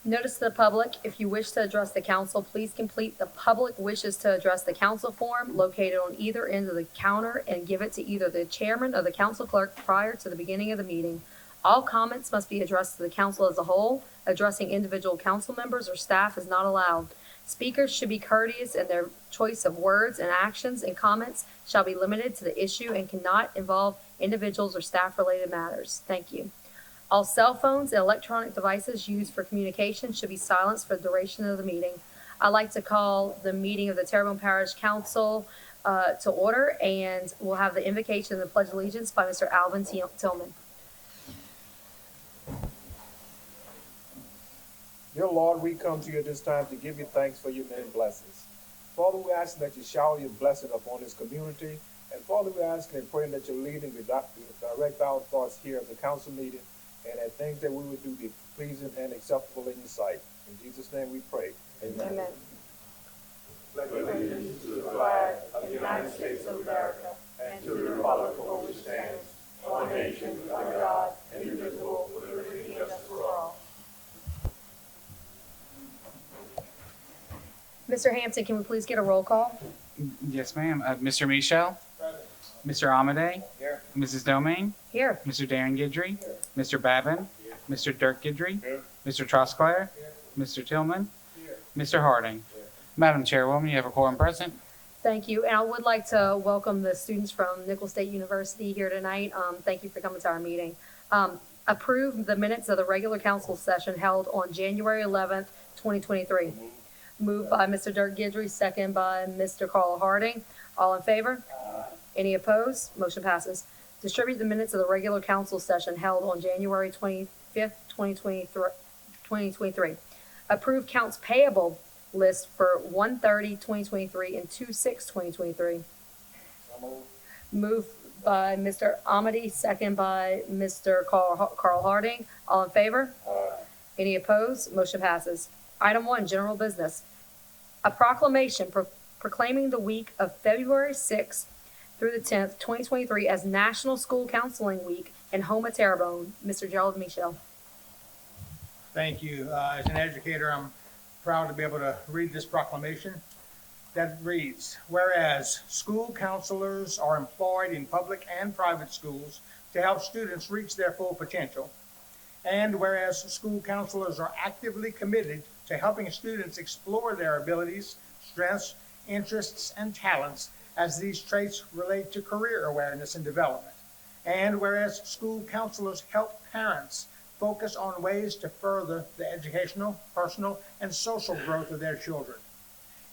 Notice to the public, if you wish to address the council, please complete the public wishes to address the council form located on either end of the counter and give it to either the chairman or the council clerk prior to the beginning of the meeting. All comments must be addressed to the council as a whole. Addressing individual council members or staff is not allowed. Speakers should be courteous in their choice of words, and actions and comments shall be limited to the issue and cannot involve individuals or staff-related matters. Thank you. All cell phones and electronic devices used for communication should be silenced for the duration of the meeting. I'd like to call the meeting of the Terrebonne Parish Council to order, and we'll have the invocation and the Pledge of Allegiance by Mr. Alvin Tillman. Dear Lord, we come to you at this time to give you thanks for your many blessings. Father, we ask that you shower your blessing upon this community. And Father, we ask and pray that you lead and direct our thoughts here at the council meeting, and that things that we would do be pleasing and acceptable in your sight. In Jesus' name we pray. Amen. Amen. Pledge allegiance to the flag of the United States of America and to the republic for which stands one nation under God, indivisible, with liberty and justice for all. Mr. Hampton, can we please get a roll call? Yes, ma'am. Mr. Michel? Mr. Amade? Here. Mrs. Domain? Here. Mr. Darren Guidry? Mr. Babin? Mr. Dirk Guidry? Here. Mr. Trosclair? Mr. Tillman? Mr. Harding? Madam Chairwoman, you have a quorum present. Thank you. And I would like to welcome the students from Nicholls State University here tonight. Thank you for coming to our meeting. Approve the minutes of the regular council session held on January 11th, 2023. Moved by Mr. Dirk Guidry, second by Mr. Carl Harding. All in favor? Any opposed? Motion passes. Distribute the minutes of the regular council session held on January 25th, 2023. Approve counts payable list for 1/30/2023 and 2/6/2023. Moved by Mr. Amady, second by Mr. Carl Harding. All in favor? Any opposed? Motion passes. Item 1, general business. A proclamation proclaiming the week of February 6th through the 10th, 2023 as National School Counseling Week in Houma, Terrebonne. Mr. Gerald Michel. Thank you. As an educator, I'm proud to be able to read this proclamation that reads, whereas school counselors are employed in public and private schools to help students reach their full potential, and whereas school counselors are actively committed to helping students explore their abilities, strengths, interests, and talents as these traits relate to career awareness and development, and whereas school counselors help parents focus on ways to further the educational, personal, and social growth of their children,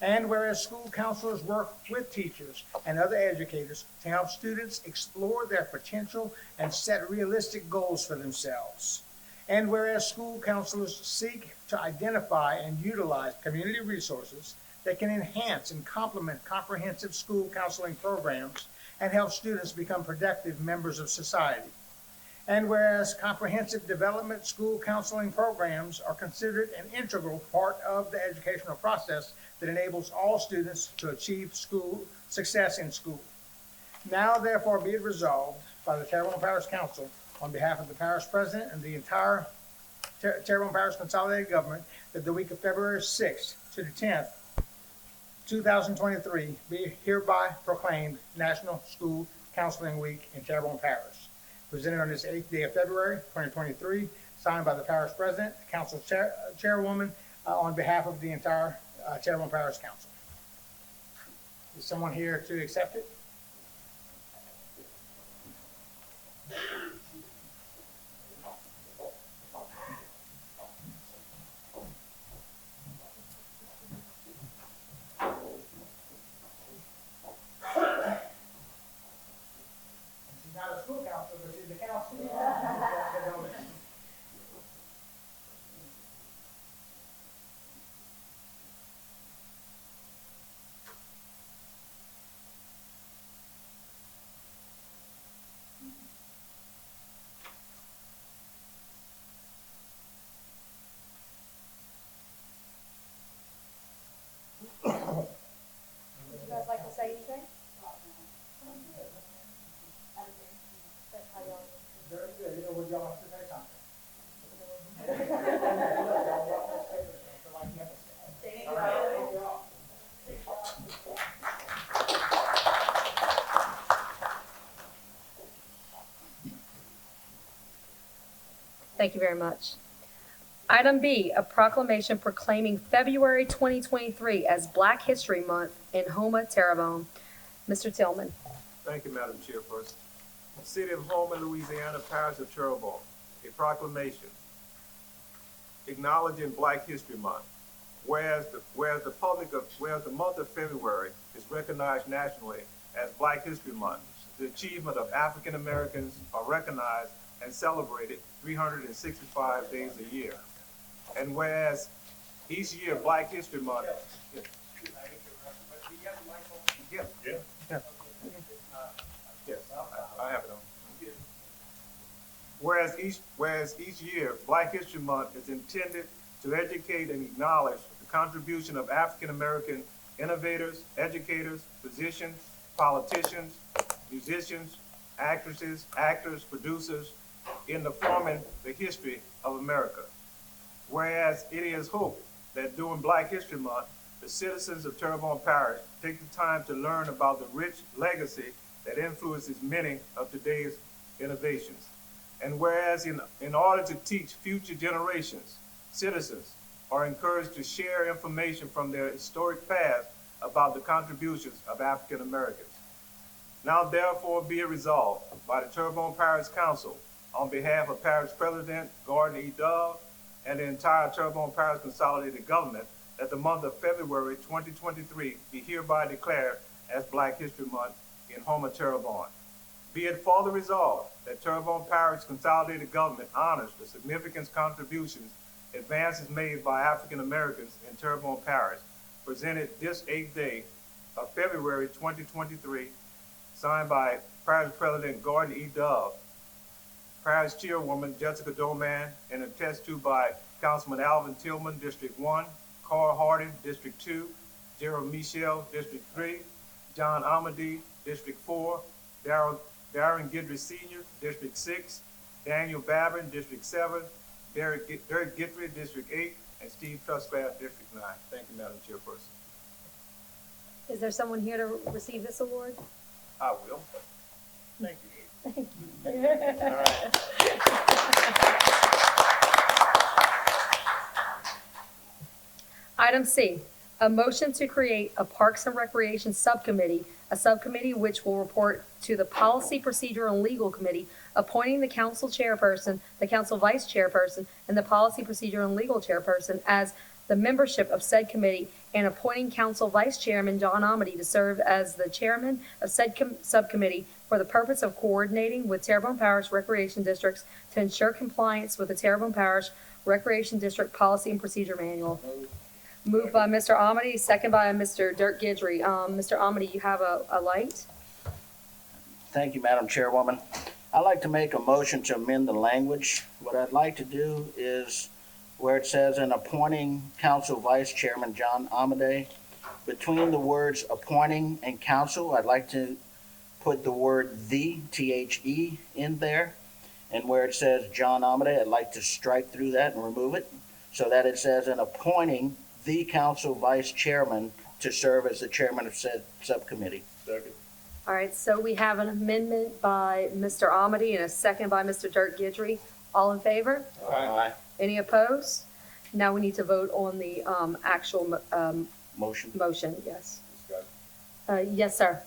and whereas school counselors work with teachers and other educators to help students explore their potential and set realistic goals for themselves, and whereas school counselors seek to identify and utilize community resources that can enhance and complement comprehensive school counseling programs and help students become productive members of society. And whereas comprehensive development school counseling programs are considered an integral part of the educational process that enables all students to achieve school success in school. Now, therefore, be it resolved by the Terrebonne Parish Council on behalf of the parish president and the entire Terrebonne Parish Consolidated Government that the week of February 6th to the 10th, 2023 be hereby proclaimed National School Counseling Week in Terrebonne Parish. Presented on this 8th day of February, 2023, signed by the parish president, the council chairwoman, on behalf of the entire Terrebonne Parish Council. Is someone here to accept it? She's not a school counselor, but she's the counselor. Thank you very much. Item B, a proclamation proclaiming February 2023 as Black History Month in Houma, Terrebonne. Mr. Tillman. Thank you, Madam Chairperson. City of Houma, Louisiana, Parish of Terrebonne, a proclamation acknowledging Black History Month. Whereas the month of February is recognized nationally as Black History Month, the achievement of African Americans are recognized and celebrated 365 days a year. And whereas each year Black History Month. Yes, I have it on. Whereas each year Black History Month is intended to educate and acknowledge the contribution of African American innovators, educators, physicians, politicians, musicians, actresses, actors, producers in the forming the history of America. Whereas it is hoped that during Black History Month, the citizens of Terrebonne Parish take the time to learn about the rich legacy that influences many of today's innovations. And whereas in order to teach future generations, citizens are encouraged to share information from their historic past about the contributions of African Americans. Now therefore be it resolved by the Terrebonne Parish Council on behalf of Parish President Gordon E. Dove and the entire Terrebonne Parish Consolidated Government that the month of February 2023 be hereby declared as Black History Month in Houma, Terrebonne. Be it further resolved that Terrebonne Parish Consolidated Government honors the significant contributions, advances made by African Americans in Terrebonne Parish, presented this 8th day of February 2023, signed by Parish President Gordon E. Dove, Parish Chairwoman Jessica Doman, and attested to by Councilman Alvin Tillman, District 1, Carl Harding, District 2, Gerald Michel, District 3, John Amadi, District 4, Darren Guidry Sr., District 6, Daniel Babin, District 7, Derek Guidry, District 8, and Steve Trusclaff, District 9. Thank you, Madam Chairperson. Is there someone here to receive this award? I will. Thank you. Thank you. All right. Item C, a motion to create a Parks and Recreation Subcommittee, a subcommittee which will report to the Policy, Procedure, and Legal Committee, appointing the council chairperson, the council vice chairperson, and the Policy, Procedure, and Legal chairperson as the membership of said committee, and appointing council vice chairman John Amity to serve as the chairman of said subcommittee for the purpose of coordinating with Terrebonne Parish Recreation Districts to ensure compliance with the Terrebonne Parish Recreation District Policy and Procedure Manual. Moved by Mr. Amity, second by Mr. Dirk Guidry. Mr. Amity, you have a light? Thank you, Madam Chairwoman. I'd like to make a motion to amend the language. What I'd like to do is where it says in appointing council vice chairman John Amade, between the words appointing and council, I'd like to put the word the, T-H-E, in there. And where it says John Amade, I'd like to strike through that and remove it so that it says in appointing the council vice chairman to serve as the chairman of said subcommittee. Second. All right, so we have an amendment by Mr. Amity and a second by Mr. Dirk Guidry. All in favor? Aye. Any opposed? Now we need to vote on the actual Motion. motion, yes. Yes, sir.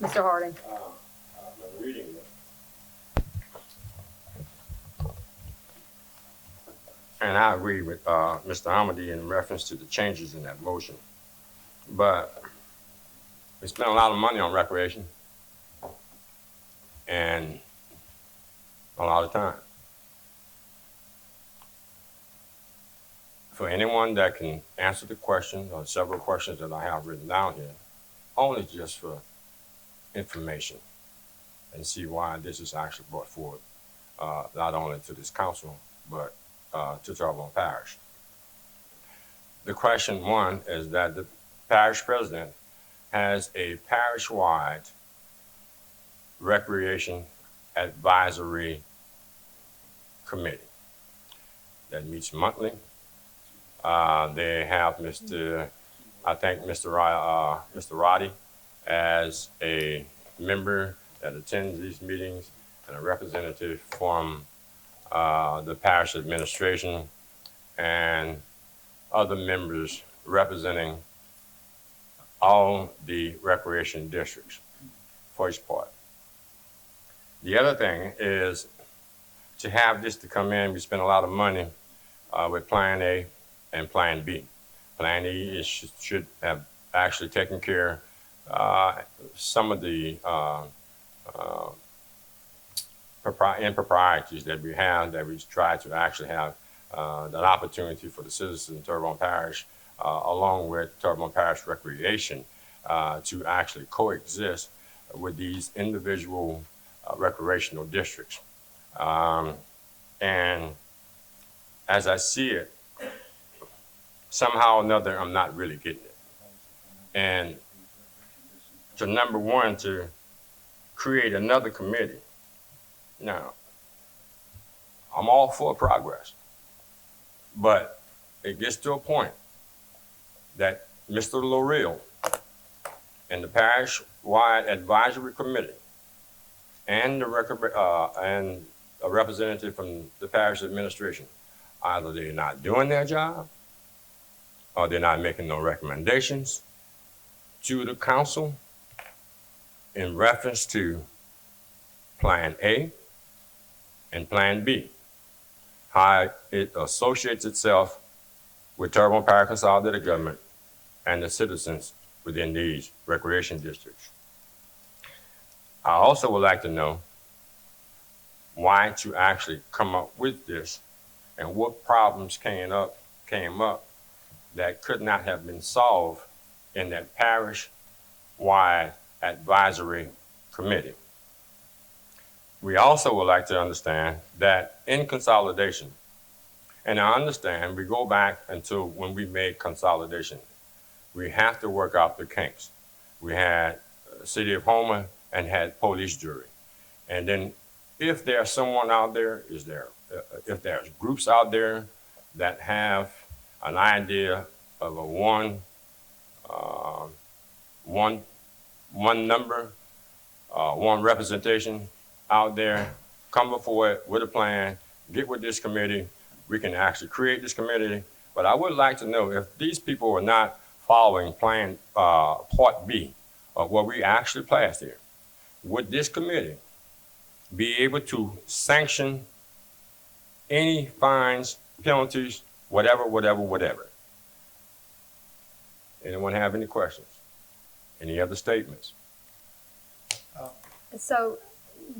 Mr. Harding. I'm reading it. And I agree with Mr. Amity in reference to the changes in that motion. But we spent a lot of money on recreation and a lot of time. For anyone that can answer the question or several questions that I have written down here, only just for information and see why this is actually brought forward, not only to this council, but to Terrebonne Parish. The question one is that the parish president has a parish-wide recreation advisory committee that meets monthly. They have Mr. Roddy as a member that attends these meetings and a representative from the parish administration, and other members representing all the recreation districts, first part. The other thing is to have this to come in, we spend a lot of money with Plan A and Plan B. Plan A should have actually taken care some of the improprieties that we have, that we try to actually have an opportunity for the citizens in Terrebonne Parish, along with Terrebonne Parish Recreation, to actually coexist with these individual recreational districts. And as I see it, somehow or another, I'm not really getting it. And to number one, to create another committee. Now, I'm all for progress, but it gets to a point that Mr. Laurel and the parish-wide advisory committee and and a representative from the parish administration, either they're not doing their job or they're not making no recommendations to the council in reference to Plan A and Plan B, how it associates itself with Terrebonne Parish Consolidated Government and the citizens within these recreation districts. I also would like to know why to actually come up with this and what problems came up that could not have been solved in that parish-wide advisory committee. We also would like to understand that in consolidation, and I understand we go back until when we made consolidation, we have to work out the kinks. We had City of Homer and had police jury. And then if there's someone out there, if there's groups out there that have an idea of a one number, one representation out there, come before it with a plan, get with this committee. We can actually create this committee. But I would like to know if these people are not following Plan Part B of what we actually passed here, would this committee be able to sanction any fines, penalties, whatever? Anyone have any questions? Any other statements? So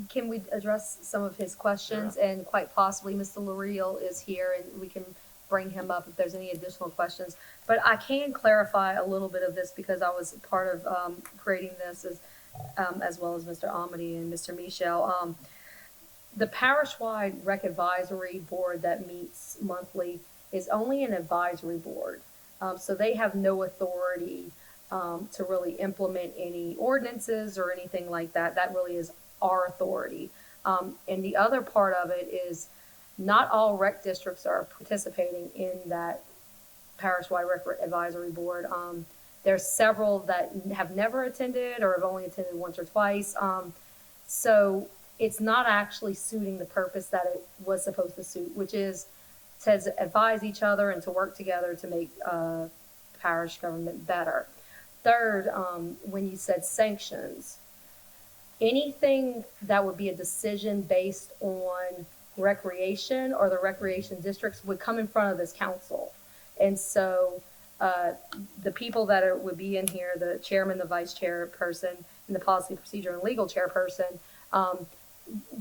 can we address some of his questions? Sure. And quite possibly Mr. Laurel is here and we can bring him up if there's any additional questions. But I can clarify a little bit of this because I was part of creating this as well as Mr. Amity and Mr. Michel. The parish-wide rec advisory board that meets monthly is only an advisory board. So they have no authority to really implement any ordinances or anything like that. That really is our authority. And the other part of it is not all rec districts are participating in that parish-wide rec advisory board. There's several that have never attended or have only attended once or twice. So it's not actually suiting the purpose that it was supposed to suit, which is to advise each other and to work together to make parish government better. Third, when you said sanctions, anything that would be a decision based on recreation or the recreation districts would come in front of this council. And so the people that would be in here, the chairman, the vice chairperson, and the policy, procedure, and legal chairperson,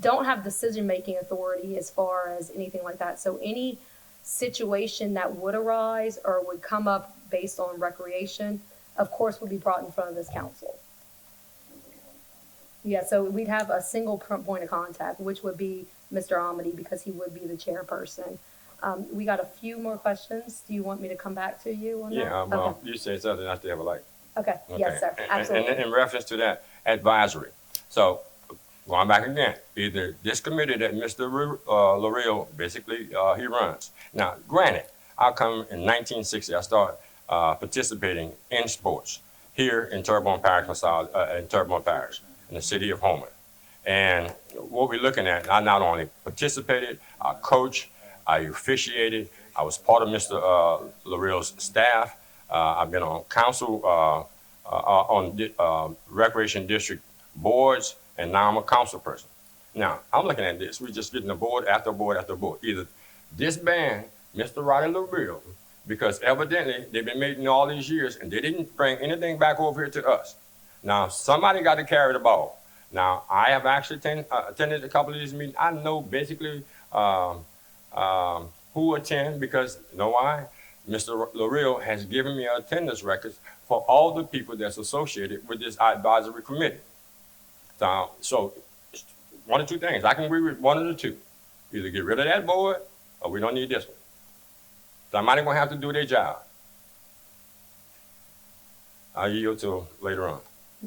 don't have decision-making authority as far as anything like that. So any situation that would arise or would come up based on recreation, of course, would be brought in front of this council. Yeah, so we'd have a single point of contact, which would be Mr. Amity, because he would be the chairperson. We got a few more questions. Do you want me to come back to you on that? Yeah, well, Okay. you said something I still have like. Okay, yes, sir, And absolutely. in reference to that advisory, so going back again, either this committee that Mr. Laurel basically he runs. Now, granted, I come in 1960. I started participating in sports here in Terrebonne Parish, in the city of Homer, And what we're looking at, I not only participated, I coached, I officiated, I was part of Mr. Lareal's staff. I've been on council, recreation district boards, and now I'm a council person. Now, I'm looking at this. We're just getting a board after board after board. Either disband Mr. Roddy Lareal, because evidently they've been meeting all these years and they didn't bring anything back over here to us. Now, somebody got to carry the ball. Now, I have actually attended a couple of these meetings. I know basically who attend, because you know why? Mr. Lareal has given me attendance records for all the people that's associated with this advisory committee. So one of two things. I can agree with one of the two. Either get rid of that board or we don't need this one. Somebody's going to have to do their job. I'll yield till later on.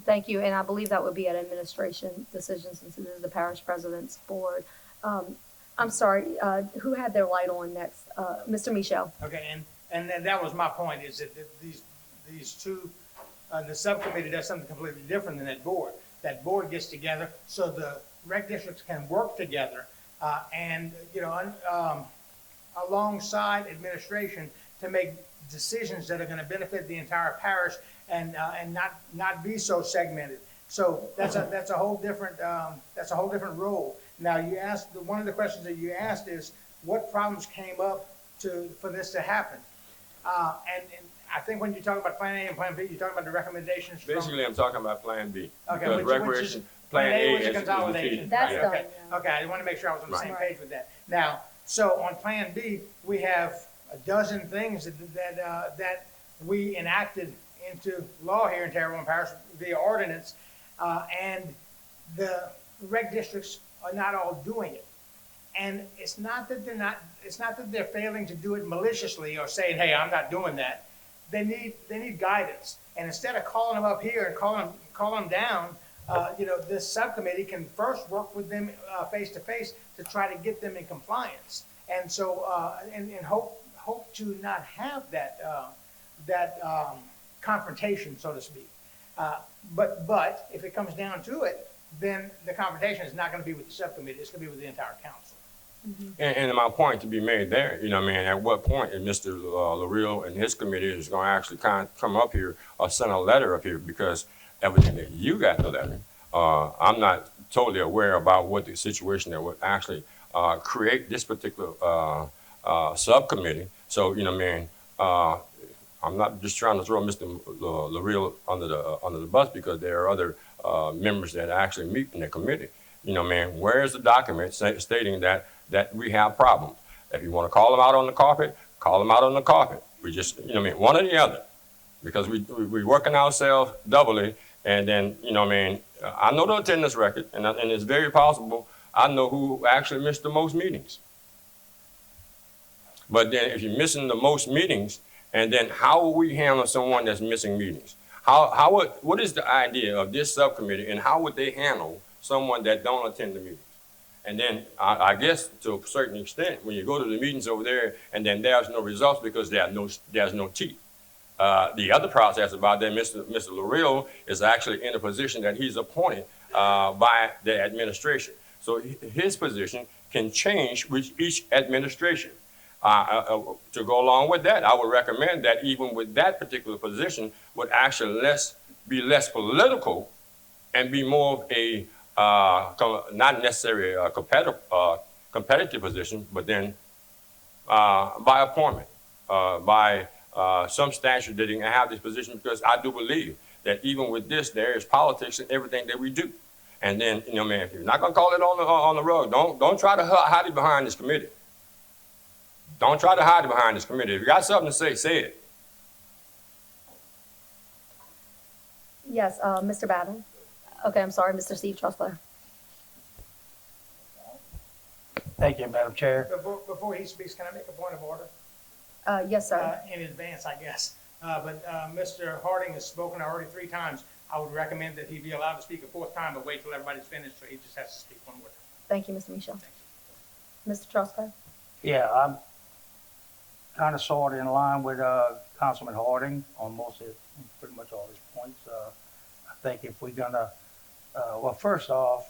Thank you, and I believe that would be an administration decision since it is the parish president's board. I'm sorry, who had their light on next? Mr. Michel. Okay, and that was my point, is that these two, the subcommittee does something completely different than that board. That board gets together so the rec districts can work together and, you know, alongside administration to make decisions that are going to benefit the entire parish and not be so segmented. So that's a whole different role. Now, you asked, one of the questions that you asked is what problems came up for this to happen. And I think when you talk about Plan A and Plan B, you're talking about the recommendations. Basically, I'm talking about Plan B. Okay, because recreation, Plan A was is consolidation. That's Right, done, okay. yeah. Okay, I want to make sure I was on the same Right. page with that. Now, so on Plan B, we have a dozen things that we enacted into law here in Terrebonne Parish via ordinance, and the rec districts are not all doing it. And it's not that they're failing to do it maliciously or saying, hey, I'm not doing that. They need guidance. And instead of calling them up here and calling them down, this subcommittee can first work with them face to face to try to get them in compliance. And so, and hope to not have that confrontation, so to speak. But if it comes down to it, then the confrontation is not going to be with the subcommittee. It's going to be with the entire council. And my point to be made there, at what point is Mr. Lareal and his committee is going to actually come up here or send a letter up here, because evidently you got the letter. I'm not totally aware about what the situation that would actually create this particular subcommittee. So, I'm not just trying to throw Mr. Lareal under the bus, because there are other members that actually meet in the committee. Where's the document stating that we have problems? If you want to call them out on the carpet, call them out on the carpet. We just, one or the other, because we're working ourselves doubly. And then, I know the attendance record, and it's very possible I know who actually missed the most meetings. But then if you're missing the most meetings, and then how will we handle someone that's missing meetings? What is the idea of this subcommittee, and how would they handle someone that don't attend the meetings? And then I guess to a certain extent, when you go to the meetings over there and then there's no results because there's no teeth. The other process about that, Mr. Lareal is actually in a position that he's appointed by the administration. So his position can change with each administration. To go along with that, I would recommend that even with that particular position would actually be less political and be more of a not necessarily a competitive position, but then by appointment, by some statute that you can have this position, because I do believe that even with this, there is politics in everything that we do. And then, if you're not going to call it on the rug, don't try to hide it behind this committee. Don't try to hide it behind this committee. If you got something to say, say it. Yes, Mr. Batten. Okay, I'm sorry, Mr. Steve Trustler. Thank you, Madam Chair. Before he speaks, can I make a point of order? Yes, sir. In advance, I guess. But Mr. Harding has spoken already 3 times. I would recommend that he be allowed to speak a 4th time, but wait till everybody's finished, so he just has to speak one more time. Thank you, Mr. Michel. Mr. Trustler. Yeah, I'm kind of sort of in line with Councilman Harding on pretty much all his points. I think if we're gonna, well, first off,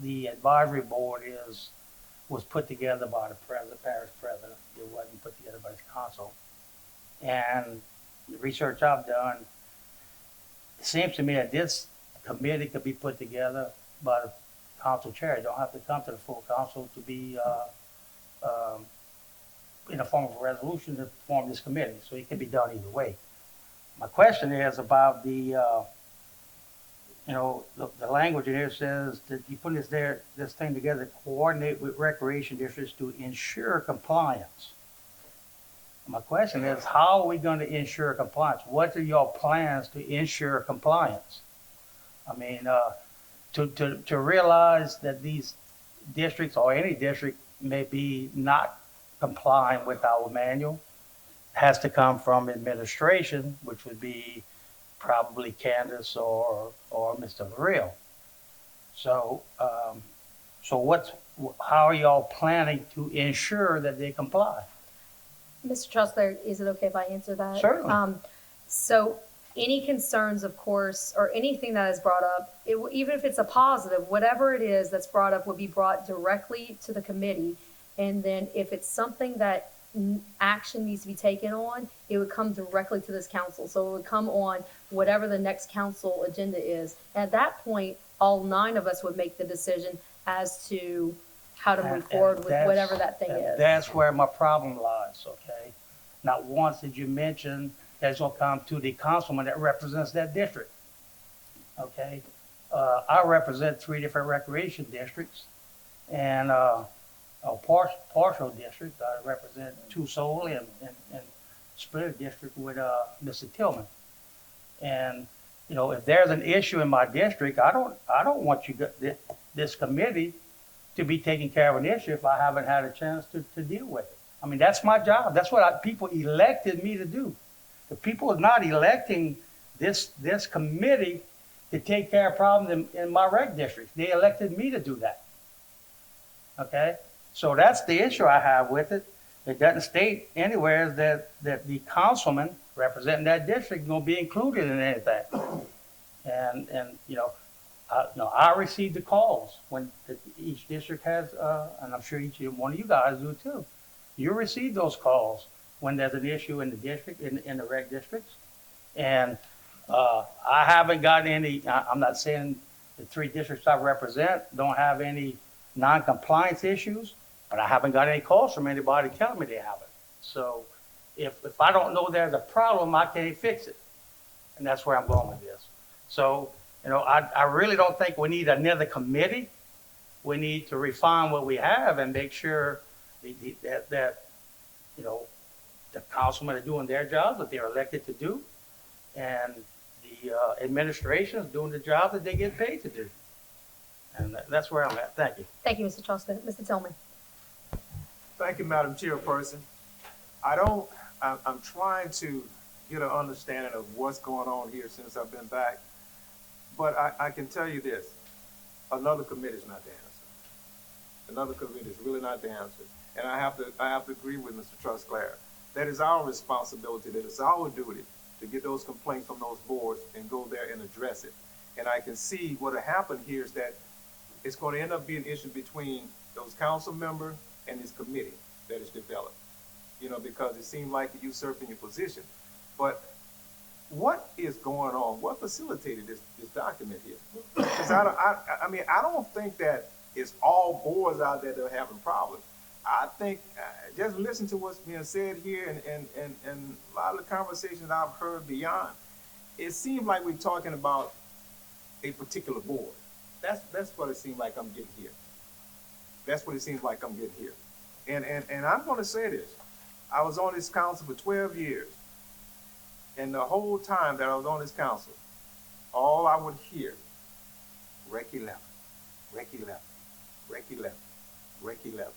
the advisory board was put together by the parish president. It wasn't put together by the council. And the research I've done, it seems to me that this committee could be put together by the council chair. You don't have to come to the full council to be in the form of a resolution to form this committee. So it can be done either way. My question is about the language in here says that you put this thing together, coordinate with recreation districts to ensure compliance. My question is, how are we going to ensure compliance? What are your plans to ensure compliance? I mean, to realize that these districts or any district may be not complying with our manual has to come from administration, which would be probably Candace or Mr. Real. So, how are y'all planning to ensure that they comply? Mr. Trustler, is it okay if I answer that? Certainly. So any concerns, of course, or anything that is brought up, even if it's a positive, whatever it is that's brought up would be brought directly to the committee. And then if it's something that action needs to be taken on, it would come directly to this council. So it would come on whatever the next council agenda is. At that point, all 9 of us would make the decision as to how to move forward with whatever that thing is. That's where my problem lies, okay? Not once did you mention that it's gonna come to the councilman that represents that district, okay? I represent 3 different recreation districts and partial district. I represent 2 solely and split a district with Mr. Tillman. And if there's an issue in my district, I don't want this committee to be taking care of an issue if I haven't had a chance to deal with it. I mean, that's my job. That's what people elected me to do. The people are not electing this committee to take care of problems in my rec district. They elected me to do that. Okay? So that's the issue I have with it. It doesn't state anywhere that the councilman representing that district is going to be included in anything. And I received the calls when each district has, and I'm sure each one of you guys do too. You receive those calls when there's an issue in the district, in the rec districts. And I haven't gotten any, I'm not saying the 3 districts I represent don't have any non-compliance issues, but I haven't got any calls from anybody telling me they haven't. So if I don't know there's a problem, I can't fix it. And that's where I'm going with this. So, I really don't think we need another committee. We need to refine what we have and make sure that the councilmen are doing their jobs that they're elected to do, and the administration is doing the job that they get paid to do. And that's where I'm at. Thank you. Thank you, Mr. Charleston. Mr. Tillman. Thank you, Madam Chairperson. I'm trying to get an understanding of what's going on here since I've been back. But I can tell you this, another committee is not the answer. Another committee is really not the answer. And I have to agree with Mr. Trustclair. That is our responsibility, that is our duty to get those complaints from those boards and go there and address it. And I can see what will happen here is that it's going to end up being an issue between those council members and this committee that is developed, because it seemed like you're usurping your position. But what is going on? What facilitated this document here? Because I don't think that it's all boards out there that are having problems. I think just listen to what's being said here and a lot of the conversations I've heard beyond, it seems like we're talking about a particular board. That's what it seems like I'm getting here. That's what it seems like I'm getting here. And I'm going to say this. I was on this council for 12 years. And the whole time that I was on this council, all I would hear, Rec 11, Rec 11, Rec 11, Rec 11.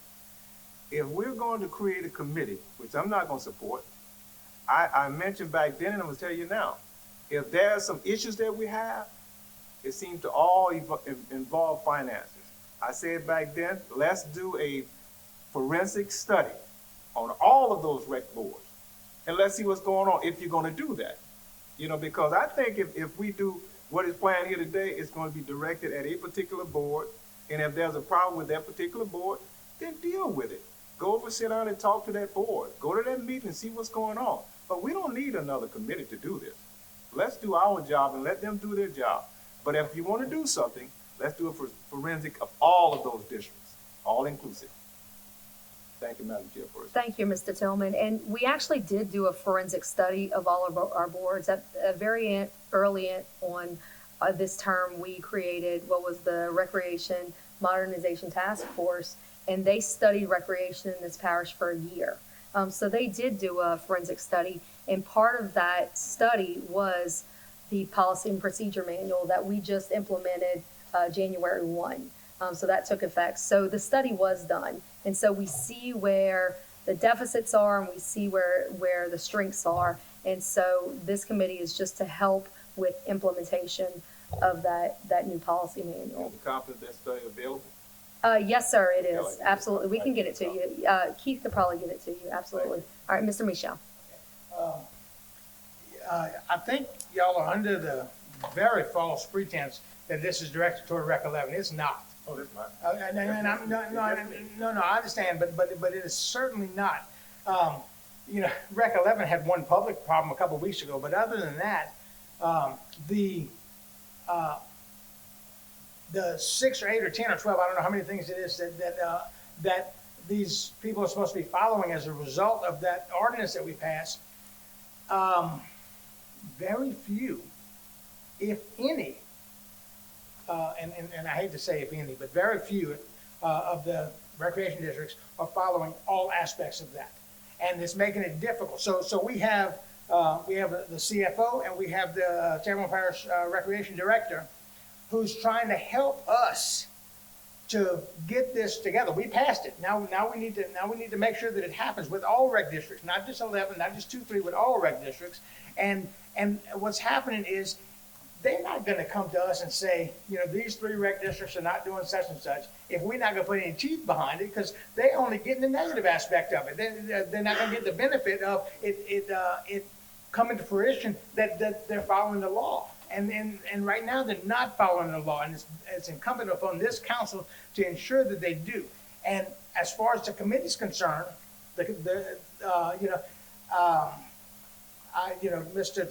If we're going to create a committee, which I'm not going to support, I mentioned back then and I'm going to tell you now, if there are some issues that we have, it seems to all involve finances. I said back then, let's do a forensic study on all of those rec boards. And let's see what's going on if you're going to do that. Because I think if we do What is planned here today is going to be directed at a particular board, and if there's a problem with that particular board, then deal with it. Go over, sit down and talk to that board. Go to that meeting and see what's going on. But we don't need another committee to do this. Let's do our job and let them do their job. But if you want to do something, let's do a forensic of all of those districts, all inclusive. Thank you, Madam Chairperson. Thank you, Mr. Tillman. And we actually did do a forensic study of all of our boards. At very early on this term, we created what was the Recreation Modernization Task Force, and they studied recreation in this parish for a year. So they did do a forensic study, and part of that study was the policy and procedure manual that we just implemented January 1. So that took effect. So the study was done. And so we see where the deficits are and we see where the strengths are. And so this committee is just to help with implementation of that new policy manual. You confident that study available? Yes, sir, it Yeah, is. like- Absolutely. We can get it to you. Keith could probably get it to you. Absolutely. All right, Mr. Michel. I think y'all are under the very false pretense that this is directed toward Rec 11. It's not. Oh, that's not. No, I understand, but it is certainly not. Rec 11 had one public problem a couple weeks ago, but other than that, the 6 or 8 or 10 or 12, I don't know how many things it is that these people are supposed to be following as a result of that ordinance that we passed. Very few, if any, and I hate to say if any, but very few of the recreation districts are following all aspects of that, and it's making it difficult. So we have the CFO and we have the Terrebonne Parish Recreation Director, who's trying to help us to get this together. We passed it. Now we need to make sure that it happens with all rec districts, not just 11, not just 2, 3, with all rec districts. And what's happening is they're not going to come to us and say, these 3 rec districts are not doing such and such, if we're not going to put any teeth behind it, because they only get the negative aspect of it. They're not going to get the benefit of it coming to fruition that they're following the law. And right now they're not following the law, and it's incumbent upon this council to ensure that they do. And as far as the committee's concerned, Mr.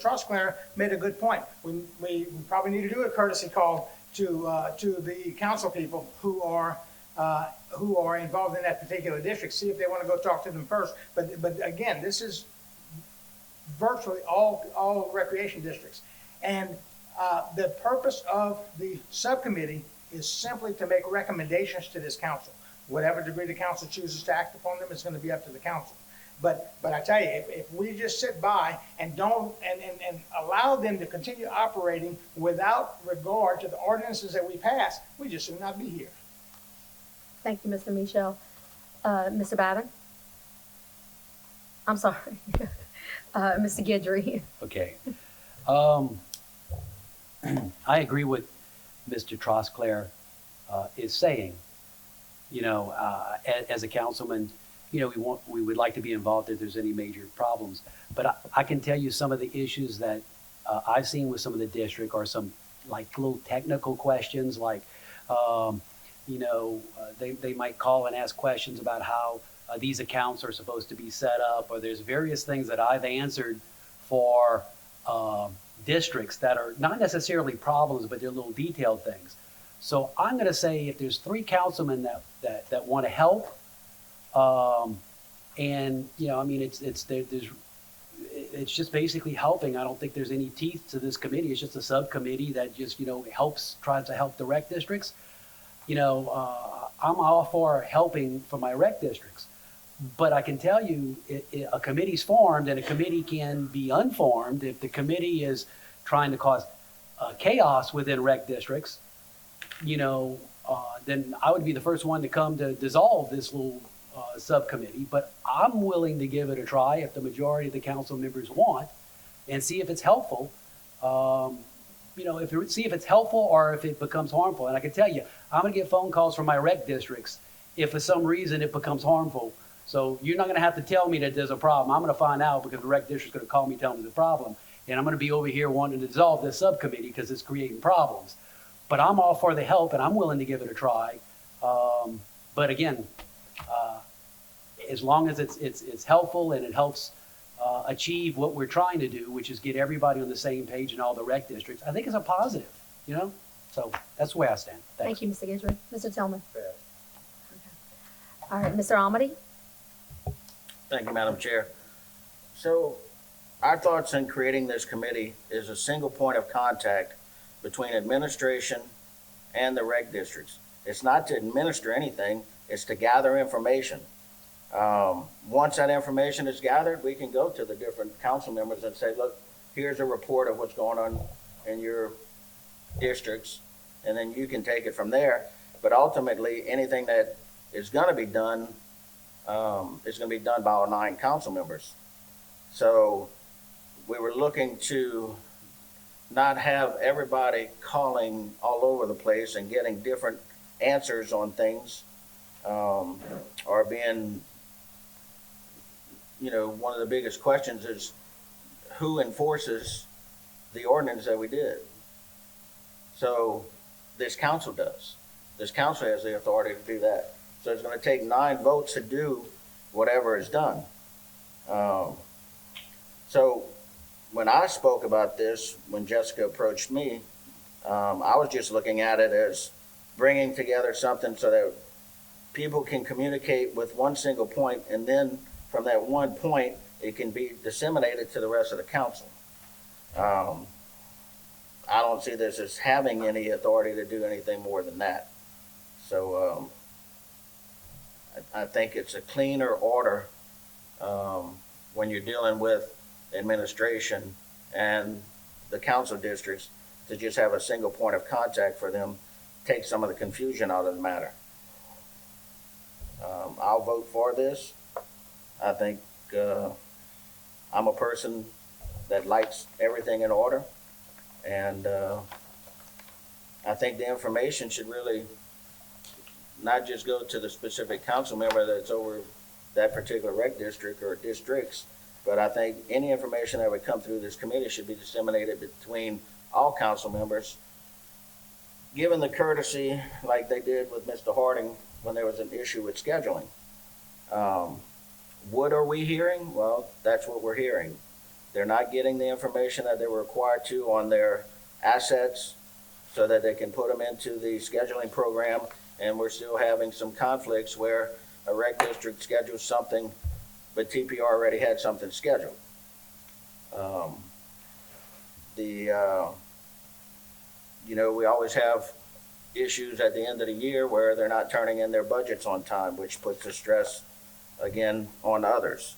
Trosclair made a good point. We probably need to do a courtesy call to the council people who are involved in that particular district, see if they want to go talk to them first. But again, this is virtually all recreation districts. And the purpose of the subcommittee is simply to make recommendations to this council. Whatever degree the council chooses to act upon them is going to be up to the council. But I tell you, if we just sit by and don't and allow them to continue operating without regard to the ordinances that we pass, we just should not be here. Thank you, Mr. Michel. Mr. Babin? I'm sorry. Mr. Guidry. Okay. I agree with Mr. Trosclair is saying. As a councilman, we would like to be involved if there's any major problems. But I can tell you some of the issues that I've seen with some of the district are some like little technical questions, like they might call and ask questions about how these accounts are supposed to be set up, or there's various things that I've answered for districts that are not necessarily problems, but they're little detailed things. So I'm going to say if there's 3 councilmen that want to help, it's just basically helping. I don't think there's any teeth to this committee. It's just a subcommittee that just tries to help the rec districts. I'm all for helping for my rec districts, but I can tell you a committee's formed, and a committee can be unformed if the committee is trying to cause chaos within rec districts. Then I would be the first one to come to dissolve this little subcommittee, but I'm willing to give it a try if the majority of the council members want, and see if it's helpful. See if it's helpful or if it becomes harmful. And I can tell you, I'm going to get phone calls from my rec districts if for some reason it becomes harmful. So you're not going to have to tell me that there's a problem. I'm going to find out because the rec district's going to call me, tell me the problem. and I'm gonna be over here wanting to dissolve this subcommittee because it's creating problems. But I'm all for the help and I'm willing to give it a try. But again, as long as it's helpful and it helps achieve what we're trying to do, which is get everybody on the same page in all the rec districts, I think it's a positive, you know? So that's the way I stand. Thanks. Thank you, Mr. Guidry. Mr. Tillman. Fair. All right, Mr. Almady? Thank you, Madam Chair. So our thoughts in creating this committee is a single point of contact between administration and the rec districts. It's not to administer anything, it's to gather information. Once that information is gathered, we can go to the different council members and say, look, here's a report of what's going on in your districts, and then you can take it from there. But ultimately, anything that is going to be done is going to be done by all 9 council members. So we were looking to not have everybody calling all over the place and getting different answers on things, or being, you know, one of the biggest questions is who enforces the ordinance that we did? So this council does. This council has the authority to do that. So it's going to take 9 votes to do whatever is done. So when I spoke about this, when Jessica approached me, I was just looking at it as bringing together something so that people can communicate with one single point, and then from that one point, it can be disseminated to the rest of the council. I don't see this as having any authority to do anything more than that. So I think it's a cleaner order when you're dealing with administration and the council districts to just have a single point of contact for them, take some of the confusion out of the matter. I'll vote for this. I think I'm a person that likes everything in order, and I think the information should really not just go to the specific council member that's over that particular rec district or districts, but I think any information that would come through this committee should be disseminated between all council members, given the courtesy like they did with Mr. Harding when there was an issue with scheduling. What are we hearing? Well, that's what we're hearing. They're not getting the information that they were required to on their assets so that they can put them into the scheduling program, and we're still having some conflicts where a rec district schedules something, but TPR already had something scheduled. You know, we always have issues at the end of the year where they're not turning in their budgets on time, which puts the stress again on others.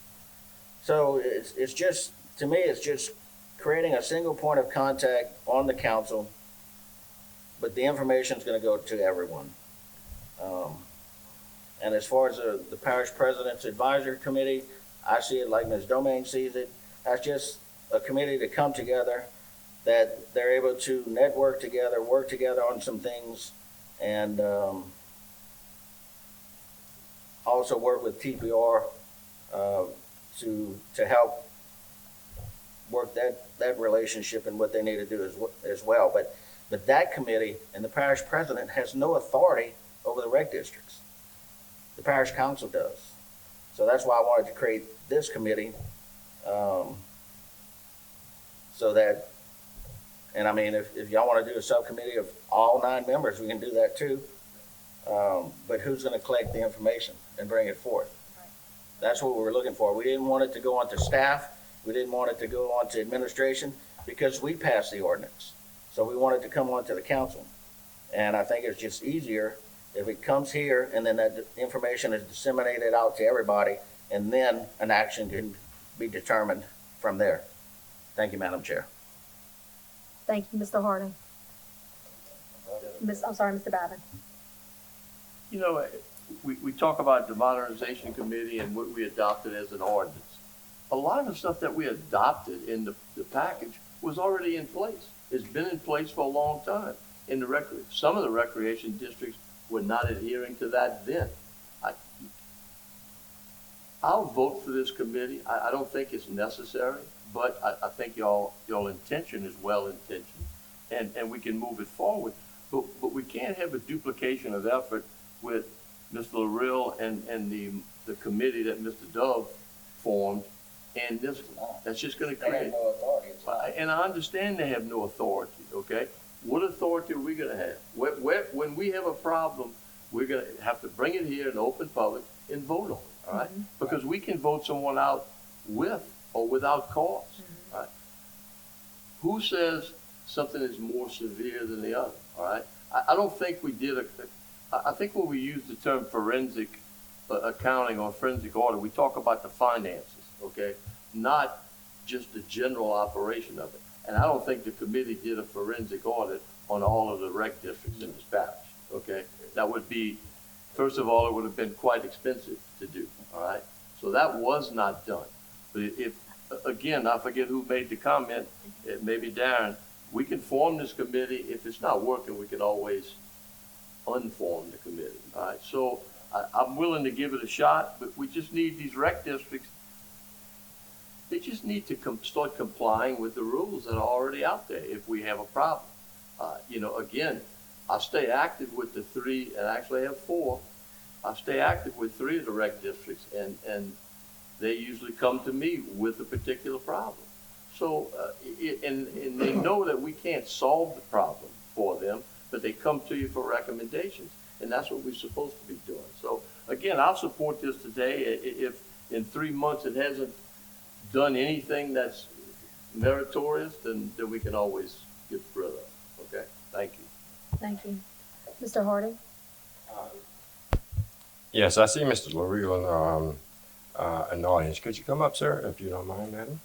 So it's just, to me, it's just creating a single point of contact on the council, but the information is going to go to everyone. And as far as the parish president's advisory committee, I see it like Ms. Domingue sees it. That's just a committee to come together, that they're able to network together, work together on some things, and also work with TPR to help work that relationship and what they need to do as well. But that committee and the parish president has no authority over the rec districts. The parish council does. So that's why I wanted to create this committee, so that, and I mean, if y'all want to do a subcommittee of all 9 members, we can do that too. But who's going to collect the information and bring it forth? That's what we were looking for. We didn't want it to go on to staff. We didn't want it to go on to administration because we passed the ordinance. So we wanted to come on to the council. And I think it's just easier if it comes here and then that information is disseminated out to everybody, and then an action can be determined from there. Thank you, Madam Chair. Thank you, Mr. Harding. I'm sorry, Mr. Babin. You know, we talk about the modernization committee and what we adopted as an ordinance. A lot of the stuff that we adopted in the package was already in place. It's been in place for a long time. In some of the recreation districts were not adhering to that then. I'll vote for this committee. I don't think it's necessary, but I think y'all intention is well intentioned, and we can move it forward. But we can't have a duplication of effort with Mr. LaRill and the committee that Mr. Dove formed, and this, that's just gonna create. no authority. And I understand they have no authority, okay? What authority are we gonna have? When we have a problem, we're gonna have to bring it here in open public and vote on it, all right? Because we can vote someone out with or without cause, all right? Who says something is more severe than the other, all right? I don't think we did I think when we use the term forensic accounting or forensic audit, we talk about the finances, okay? Not just the general operation of it. And I don't think the committee did a forensic audit on all of the rec districts in this parish, okay? That would be, first of all, it would have been quite expensive to do, all right? So that was not done. But if, again, I forget who made the comment, it may be Darren, we can form this committee. If it's not working, we can always unform the committee, all right? So I'm willing to give it a shot, but we just need these rec districts, they just need to start complying with the rules that are already out there if we have a problem. You know, again, I stay active with the three, and actually I have four. I stay active with three of the rec districts, and they usually come to me with a particular problem. So, and they know that we can't solve the problem for them, but they come to you for recommendations, and that's what we're supposed to be doing. So, again, I'll support this today. If in 3 months it hasn't done anything that's meritorious, then we can always get rid of it. Okay? Thank you. Thank you. Mr. Harding? Yes, I see Mr. LaRill in the audience. Could you come up, sir, if you don't mind, madam?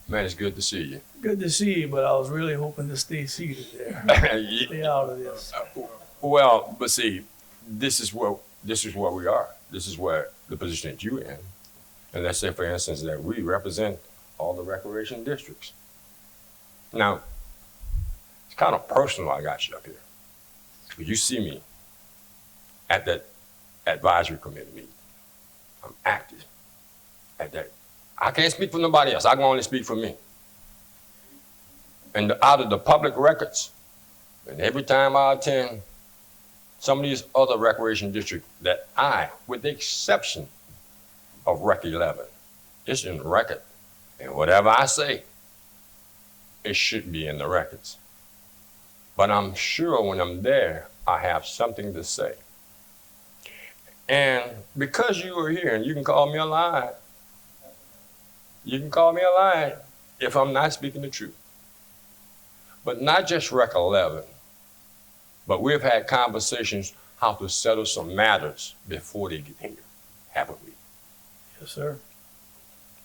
Man, it's good to see you. Good to see you, but I was really hoping to stay seated there. Stay out of this. Well, but see, this is where we are. This is where the position that you're in. And let's say, for instance, that we represent all the recreation districts. Now, it's kind of personal I got you up here. You see me at that advisory committee meeting. I'm active at that. I can't speak for nobody else. I can only speak for me. And out of the public records, and every time I attend some of these other recreation districts that I, with the exception of Rec 11, it's in the record. And whatever I say, it should be in the records. But I'm sure when I'm there, I have something to say. And because you are here, and you can call me a liar, you can call me a liar if I'm not speaking the truth. But not just Rec 11, but we've had conversations how to settle some matters before they get here, haven't we? Yes, sir.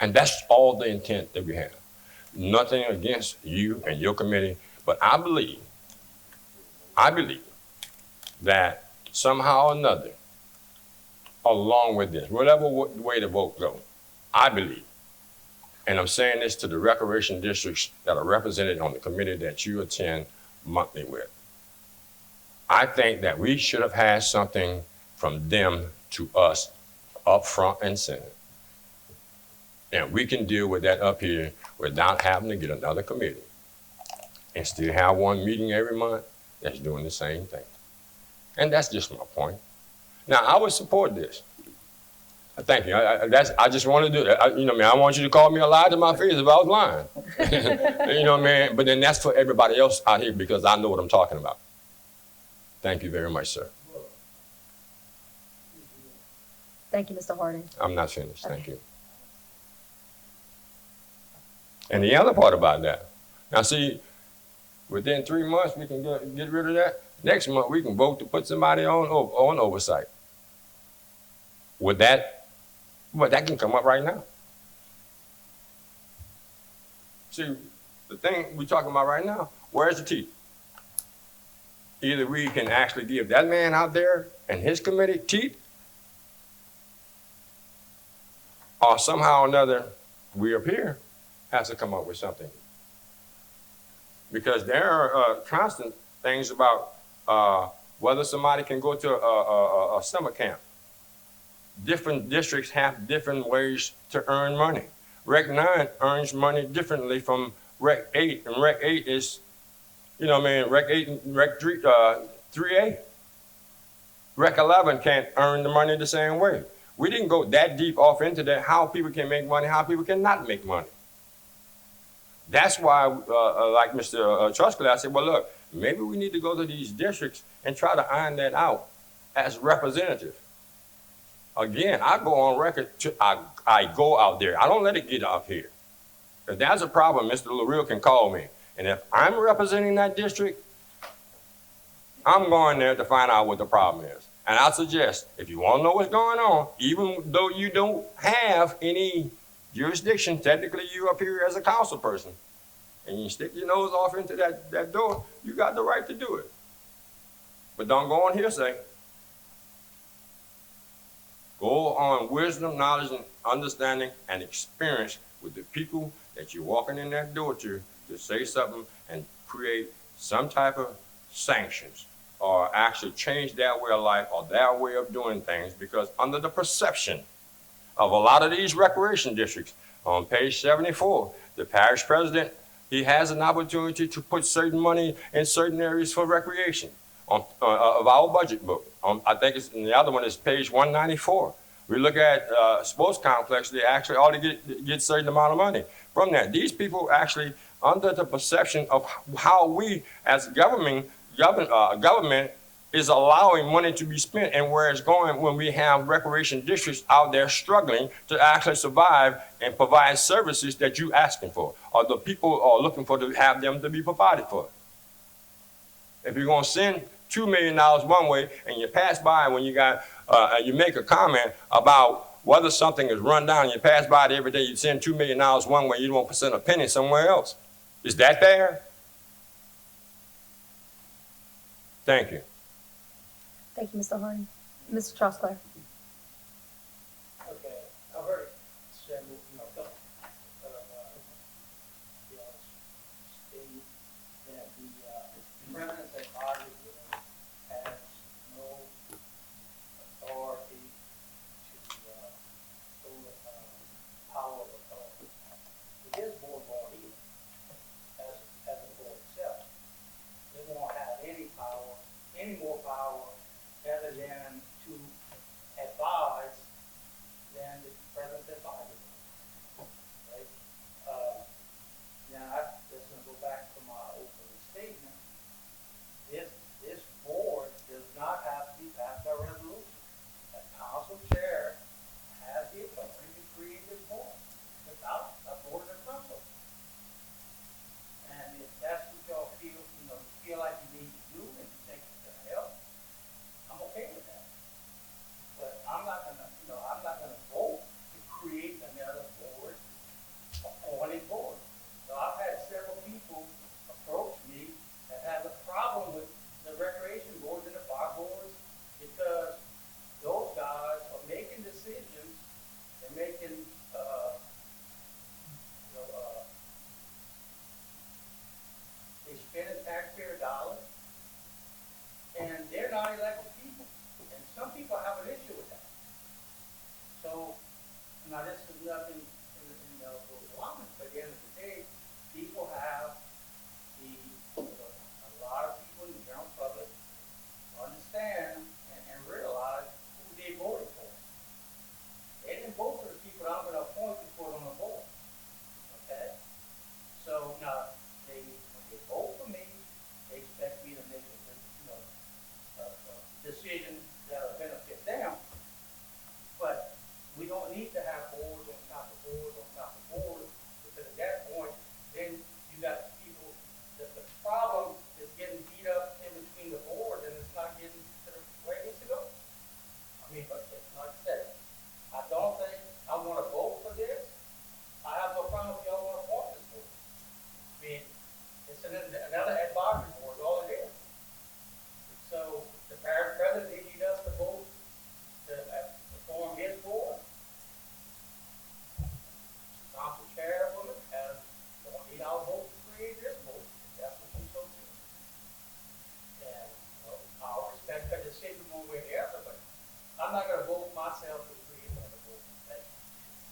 And that's all the intent that we have. Nothing against you and your committee, but I believe that somehow or another, along with this, whatever way the vote goes, I believe, and I'm saying this to the recreation districts that are represented on the committee that you attend monthly with, I think that we should have had something from them to us up front and center. And we can deal with that up here without having to get another committee and still have one meeting every month that's doing the same thing. And that's just my point. Now, I would support this. Thank you. I just want to do that. You know, man, I want you to call me a liar to my face if I was lying. You know, man. But then that's for everybody else out here because I know what I'm talking about. Thank you very much, sir. Thank you, Mr. Harding. I'm not finished. Thank you. And the other part about that, now see, within 3 months we can get rid of that. Next month we can vote to put somebody on oversight. Would that, well, that can come up right now. See, the thing we're talking about right now, where's the teeth? Either we can actually give that man out there and his committee teeth, or somehow or another, we up here has to come up with something. because there are constant things about whether somebody can go to a summer camp. Different districts have different ways to earn money. Rec 9 earns money differently from Rec 8, and Rec 8 is, you know what I mean, Rec 8 and Rec 3, 3A. Rec 11 can't earn the money the same way. We didn't go that deep off into that, how people can make money, how people cannot make money. That's why, like Mr. Truscott, I said, well, look, maybe we need to go to these districts and try to iron that out as representative. Again, I go on record, I go out there. I don't let it get up here. If that's a problem, Mr. LaRue can call me. And if I'm representing that district, I'm going there to find out what the problem is. And I suggest, if you want to know what's going on, even though you don't have any jurisdiction, technically you up here as a council person, and you stick your nose off into that door, you got the right to do it. But don't go on hearsay. Go on wisdom, knowledge, and understanding and experience with the people that you're walking in that door to say something and create some type of sanctions or actually change their way of life or their way of doing things, because under the perception of a lot of these recreation districts, on page 74, the parish president, he has an opportunity to put certain money in certain areas for recreation of our budget book. I think it's, and the other one is page 194. We look at sports complex, they actually ought to get certain amount of money from that. These people actually under the perception of how we as government is allowing money to be spent and where it's going when we have recreation districts out there struggling to actually survive and provide services that you asking for, or the people are looking for to have them to be provided for. If you're gonna send $2 million one way and you pass by when you got, you make a comment about whether something is run down, you pass by it every day, you send $2 million one way, you don't send a penny somewhere else. Is that fair? Thank you. Thank you, Mr. Harding. Mr. Truscott. Okay, I've heard several, couple state that the president and Congress has no authority to over power of authority. It is board even as a board itself. They won't have any power, any more power other than to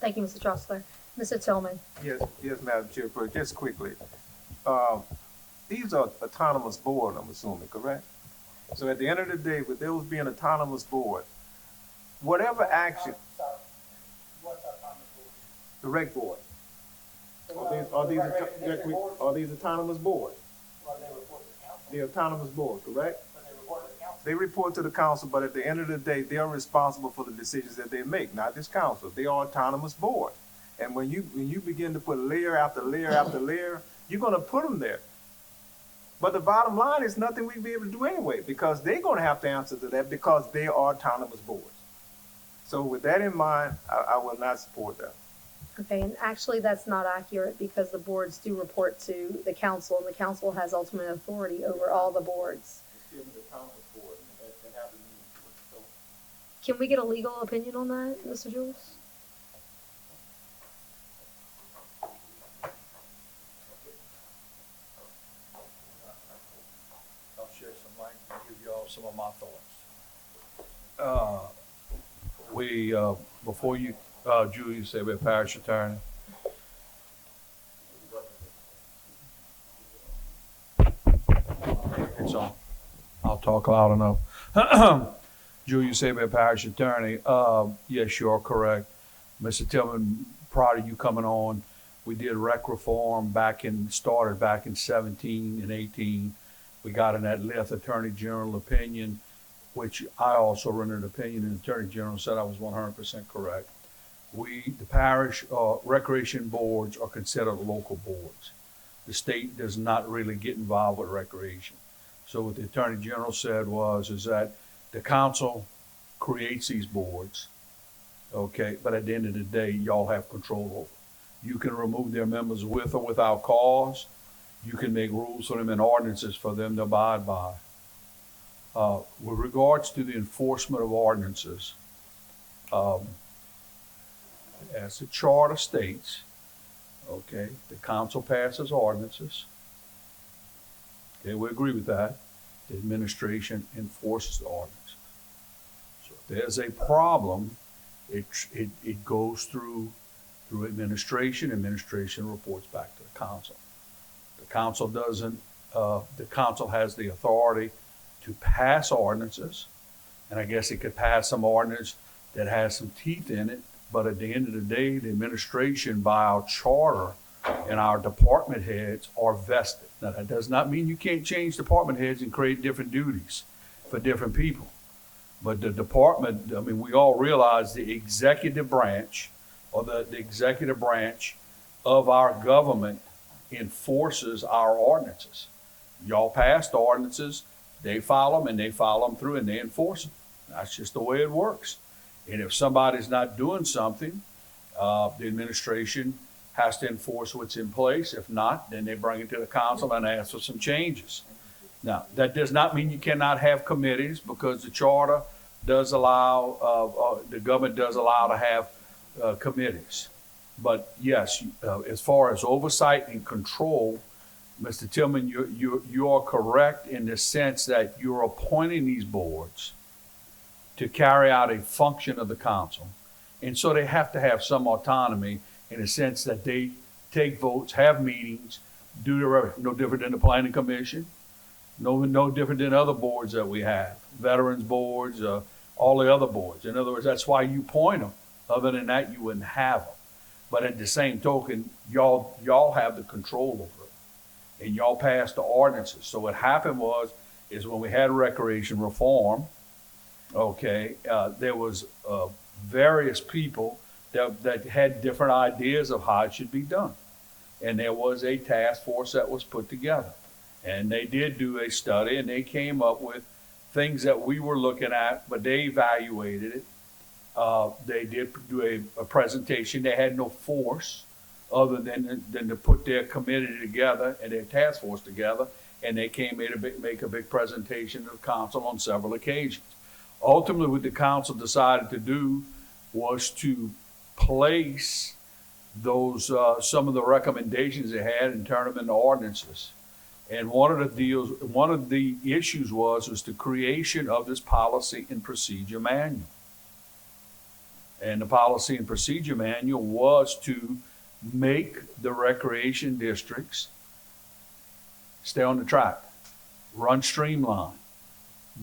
Thank you, Mr. Trussler. Mr. Tillman. Yes, Madam Chair, just quickly. These are autonomous board, I'm assuming, correct? So at the end of the day, with those being autonomous board, whatever action, the rec board, are these autonomous board? The autonomous board, correct? They report to the council, but at the end of the day, they are responsible for the decisions that they make, not this council. They are autonomous board. And when you begin to put layer after layer after layer, you're gonna put them there. But the bottom line is nothing we'd be able to do anyway, because they're gonna have to answer to that because they are autonomous boards. So with that in mind, I will not support that. Okay, and actually that's not accurate because the boards do report to the council, and the council has ultimate authority over all the boards. Can we get a legal opinion on that, Mr. Jules? I'll share some light and give you all some of my thoughts. Before you, Julie said we're parish attorney. It's on. I'll talk loud enough. Julia Saber, parish attorney. Yes, you're correct. Mr. Tillman, prior to you coming on, we did rec reform started back in 17 and 18. We got in that left attorney general opinion, which I also rendered an opinion, and the attorney general said I was 100% correct. The parish recreation boards are considered local boards. The state does not really get involved with recreation. So what the attorney general said is that the council creates these boards, okay, but at the end of the day, y'all have control over it. You can remove their members with or without cause. You can make rules for them and ordinances for them to abide by. With regards to the enforcement of ordinances, as the charter states, okay, the council passes ordinances. Okay, we agree with that. The administration enforces the ordinance. So if there's a problem, it goes through administration. Administration reports back to the council. The council doesn't. The council has the authority to pass ordinances, and I guess it could pass some ordinance that has some teeth in it. But at the end of the day, the administration, by our charter and our department heads, are vested. Now, that does not mean you can't change department heads and create different duties for different people. But the department, I mean, we all realize the executive branch or the executive branch of our government enforces our ordinances. Y'all passed ordinances, they follow them, and they follow them through, and they enforce them. That's just the way it works. And if somebody's not doing something, the administration has to enforce what's in place. If not, then they bring it to the council and ask for some changes. Now, that does not mean you cannot have committees, because the charter does allow, the government does allow to have committees. But yes, as far as oversight and control, Mr. Tillman, you are correct in the sense that you're appointing these boards to carry out a function of the council. And so they have to have some autonomy in the sense that they take votes, have meetings, do no different than the planning commission, no different than other boards that we have, veterans boards, all the other boards. In other words, that's why you point them. Other than that, you wouldn't have them. But at the same token, y'all have the control over it, and y'all passed the ordinances. So what happened is when we had recreation reform, okay, there was various people that had different ideas of how it should be done. And there was a task force that was put together. And they did do a study, and they came up with things that we were looking at, but they evaluated it. They did do a presentation. They had no force other than to put their committee together and their task force together, and they came in to make a big presentation to the council on several occasions. Ultimately, what the council decided to do was to place those some of the recommendations they had and turn them into ordinances. And one of the issues was the creation of this policy and procedure manual. And the policy and procedure manual was to make the recreation districts stay on the track, run streamlined,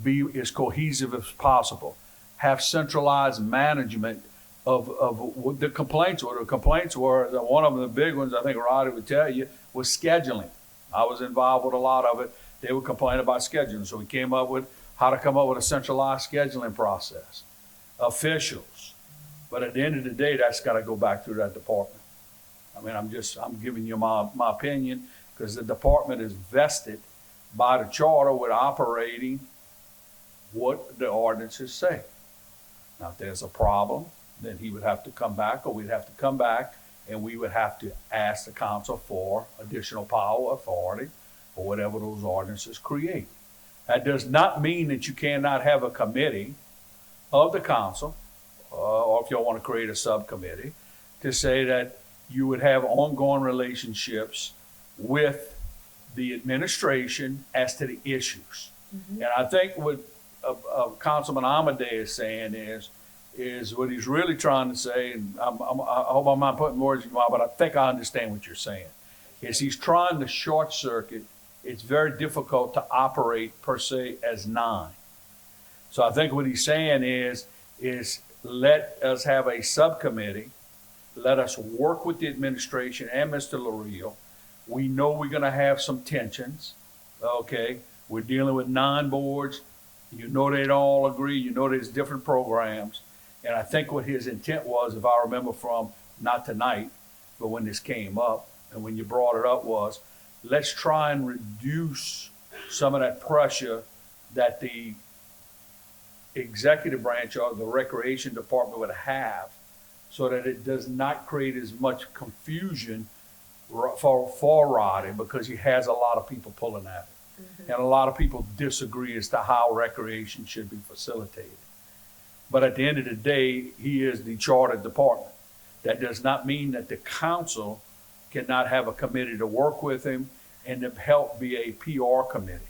be as cohesive as possible, have centralized management of what the complaints were. The complaints were, one of them, the big ones, I think Roddy would tell you, was scheduling. I was involved with a lot of it. They would complain about scheduling. So we came up with how to come up with a centralized scheduling process. Officials. But at the end of the day, that's got to go back through that department. I mean, I'm giving you my opinion, because the department is vested by the charter with operating what the ordinances say. Now, if there's a problem, then he would have to come back, or we'd have to come back, and we would have to ask the council for additional power, authority, or whatever those ordinances create. That does not mean that you cannot have a committee of the council, or if you want to create a subcommittee, to say that you would have ongoing relationships with the administration as to the issues. And I think what Councilman Amadei is saying is what he's really trying to say, and I hope I'm not putting words in your mouth, but I think I understand what you're saying, is he's trying to short circuit. It's very difficult to operate per se as 9. So I think what he's saying is let us have a subcommittee, let us work with the administration and Mr. Lareal. We know we're going to have some tensions, okay? We're dealing with 9 boards. You know they don't all agree. You know there's different programs. And I think what his intent was, if I remember from, not tonight, but when this came up and when you brought it up, was let's try and reduce some of that pressure that the executive branch or the recreation department would have, so that it does not create as much confusion for Roddy, because he has a lot of people pulling at it. And a lot of people disagree as to how recreation should be facilitated. But at the end of the day, he is the chartered department. That does not mean that the council cannot have a committee to work with him and to help be a PR committee.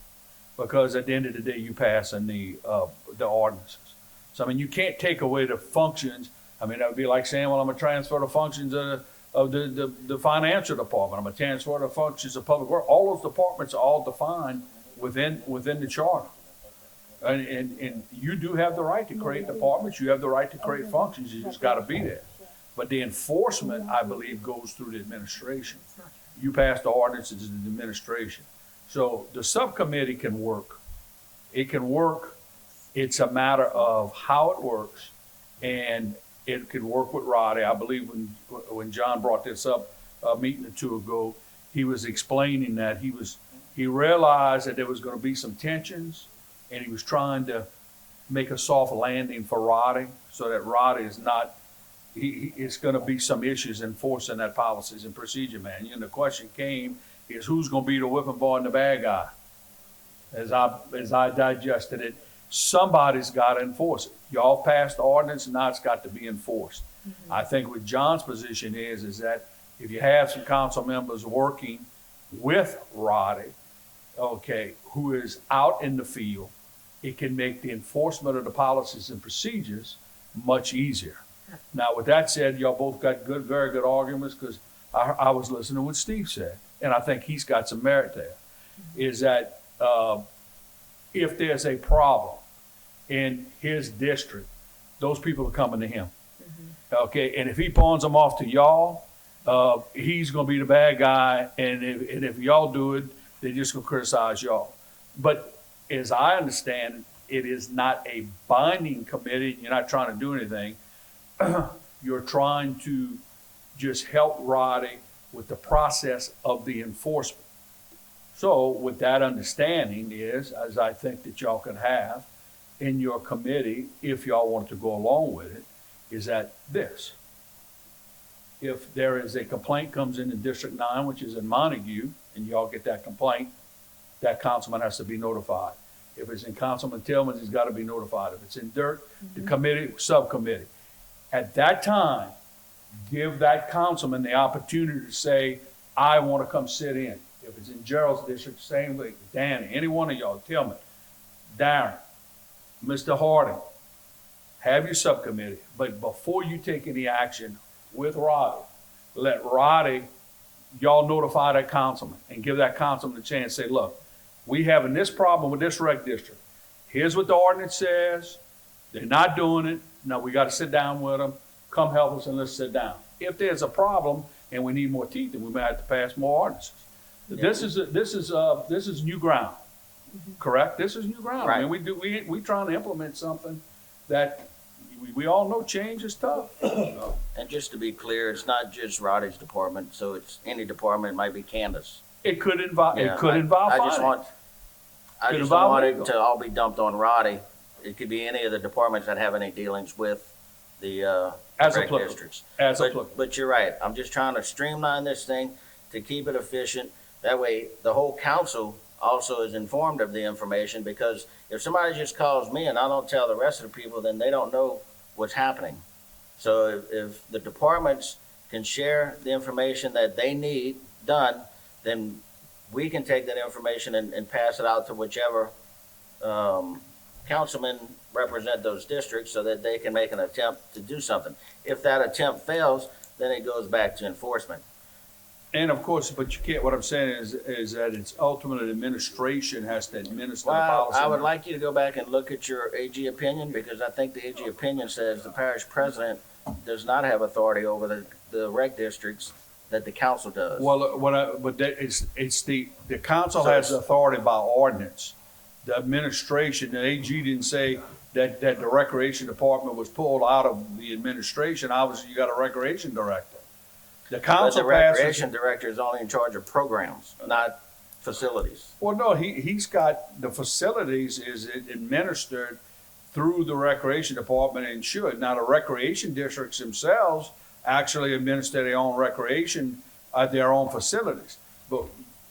Because at the end of the day, you pass in the ordinances. So, I mean, you can't take away the functions. I mean, that would be like saying, well, I'm going to transfer the functions of the financial department. I'm going to transfer the functions of public work. All those departments are all defined within the charter. And you do have the right to create departments. You have the right to create functions. You just got to be there. But the enforcement, I believe, goes through the administration. You pass the ordinances in the administration. So the subcommittee can work. It can work. It's a matter of how it works. And it could work with Roddy. I believe when John brought this up a meeting or two ago, he was explaining that he realized that there was going to be some tensions, and he was trying to make a soft landing for Roddy, so that Roddy is not, it's going to be some issues enforcing that policies and procedure manual. And the question came is, who's going to be the whipping boy and the bad guy? As I digested it, somebody's got to enforce it. Y'all passed the ordinance, and now it's got to be enforced. I think what John's position is that if you have some council members working with Roddy, okay, who is out in the field, it can make the enforcement of the policies and procedures much easier. Now, with that said, y'all both got very good arguments, because I was listening to what Steve said, and I think he's got some merit there, is that if there's a problem in his district, those people are coming to him. Okay, and if he pawns them off to y'all, he's going to be the bad guy, and if y'all do it, they're just going to criticize y'all. But as I understand it, it is not a binding committee. You're not trying to do anything. You're trying to just help Roddy with the process of the enforcement. So with that understanding is, as I think that y'all can have in your committee, if y'all want to go along with it, is that this. If there is a complaint comes in District 9, which is in Montague, and y'all get that complaint, that councilman has to be notified. If it's in Councilman Tillman's, he's got to be notified. If it's in Dirt, the committee, subcommittee. At that time, give that councilman the opportunity to say, I want to come sit in. If it's in Gerald's district, same way. Danny, any one of y'all, Tillman, Darren, Mr. Harding, have your subcommittee, but before you take any action with Roddy, let Roddy, y'all notify that councilman and give that councilman a chance, say, look, we having this problem with this rec district. Here's what the ordinance says. They're not doing it. Now we got to sit down with them. Come help us and let's sit down. If there's a problem and we need more teeth, then we might have to pass more ordinances. This is new ground, correct? This is new ground. I mean, we trying to implement something that we all know change is tough. And just to be clear, it's not just Roddy's department, so it's any department, it might be Candace. It could involve. Yeah, It could involve. I just want involve it legal. to all be dumped on Roddy. It could be any of the departments that have any dealings with the As rec applicable. districts. As applicable. But you're right. I'm just trying to streamline this thing to keep it efficient. That way, the whole council also is informed of the information, because if somebody just calls me and I don't tell the rest of the people, then they don't know what's happening. So if the departments can share the information that they need done, then we can take that information and pass it out to whichever councilmen represent those districts so that they can make an attempt to do something. If that attempt fails, then it goes back to enforcement. And of course, but you can't, what I'm saying is that it's ultimate administration has to administer the Well, policy. I would like you to go back and look at your AG opinion, because I think the AG opinion says the parish president does not have authority over the rec districts that the council does. Well, it's the council has authority by ordinance. The administration, the AG didn't say that the recreation department was pulled out of the administration. Obviously, you got a recreation director. The But council the passes. recreation director is only in charge of programs, not facilities. Well, no, he's got, the facilities is administered through the recreation department and should. Now, the recreation districts themselves actually administer their own recreation, their own facilities. But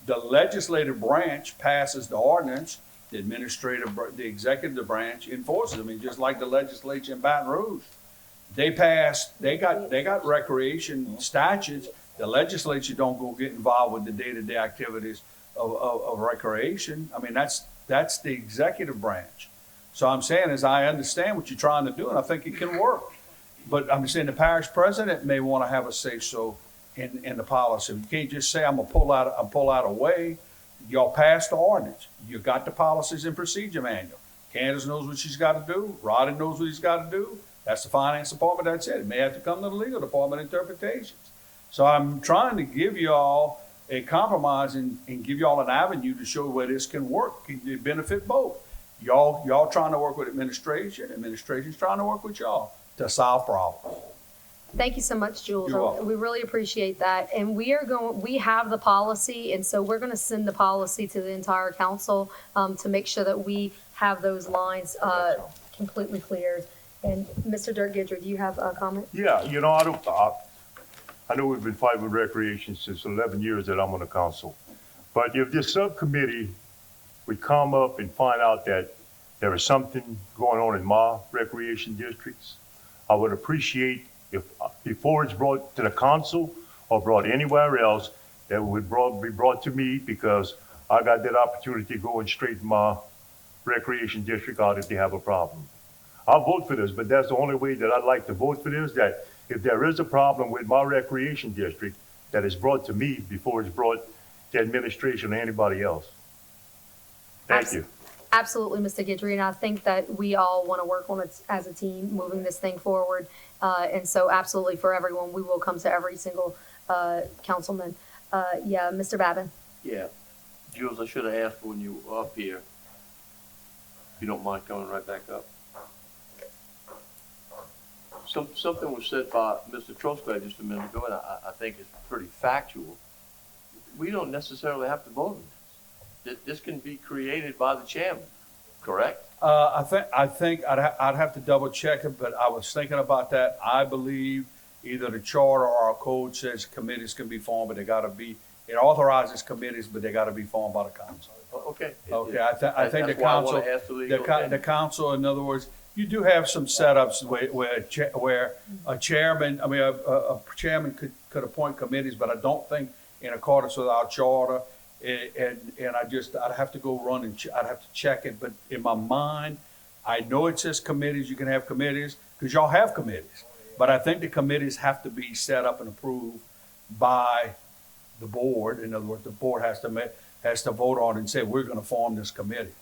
the legislative branch passes the ordinance, the executive branch enforces. I mean, just like the legislature in Baton Rouge. They got recreation statutes. The legislature don't go get involved with the day-to-day activities of recreation. I mean, that's the executive branch. So I'm saying is I understand what you're trying to do, and I think it can work. But I'm saying the parish president may want to have a say-so in the policy. You can't just say, I'm gonna pull out a way. Y'all passed the ordinance. You got the policies and procedure manual. Candace knows what she's got to do. Roddy knows what he's got to do. That's the finance department, that's it. It may have to come to the legal department interpretations. So I'm trying to give y'all a compromise and give y'all an avenue to show where this can work, can benefit both. Y'all trying to work with administration's trying to work with y'all to solve problems. Thank you so much, Jules. You're welcome. We really appreciate that. And we have the policy, and so we're going to send the policy to the entire council to make sure that we have those lines completely cleared. And Mr. Dirk Gidry, do you have a comment? Yeah, I know we've been fighting with recreation since 11 years that I'm on the council. But if this subcommittee would come up and find out that there is something going on in my recreation districts, I would appreciate if, before it's brought to the council or brought anywhere else, that it would be brought to me, because I got that opportunity to go and straighten my recreation district out if they have a problem. I'll vote for this, but that's the only way that I'd like to vote for this, that if there is a problem with my recreation district, that it's brought to me before it's brought to administration or anybody else. Thank you. Absolutely, Mr. Gidry, and I think that we all want to work on it as a team, moving this thing forward. And so absolutely for everyone, we will come to every single councilman. Yeah, Mr. Babin. Yeah, Jules, I should have asked when you were up here. If you don't mind coming right back up. Something was said by Mr. Trosclair just a minute ago, and I think it's pretty factual. We don't necessarily have to vote on this. This can be created by the chairman, correct? I think I'd have to double check it, but I was thinking about that. I believe either the charter or our code says committees can be formed, but it authorizes committees, but they gotta be formed by the council. Okay. Okay, I think the That's why I council, wanna ask the legal opinion. the council, in other words, you do have some setups where a chairman, a chairman could appoint committees, but I don't think in accordance with our charter. And I'd have to go run and I'd have to check it, but in my mind, I know it says committees, you can have committees, because y'all have committees. But I think the committees have to be set up and approved by the board. In other words, the board has to vote on it and say, we're gonna form this committee.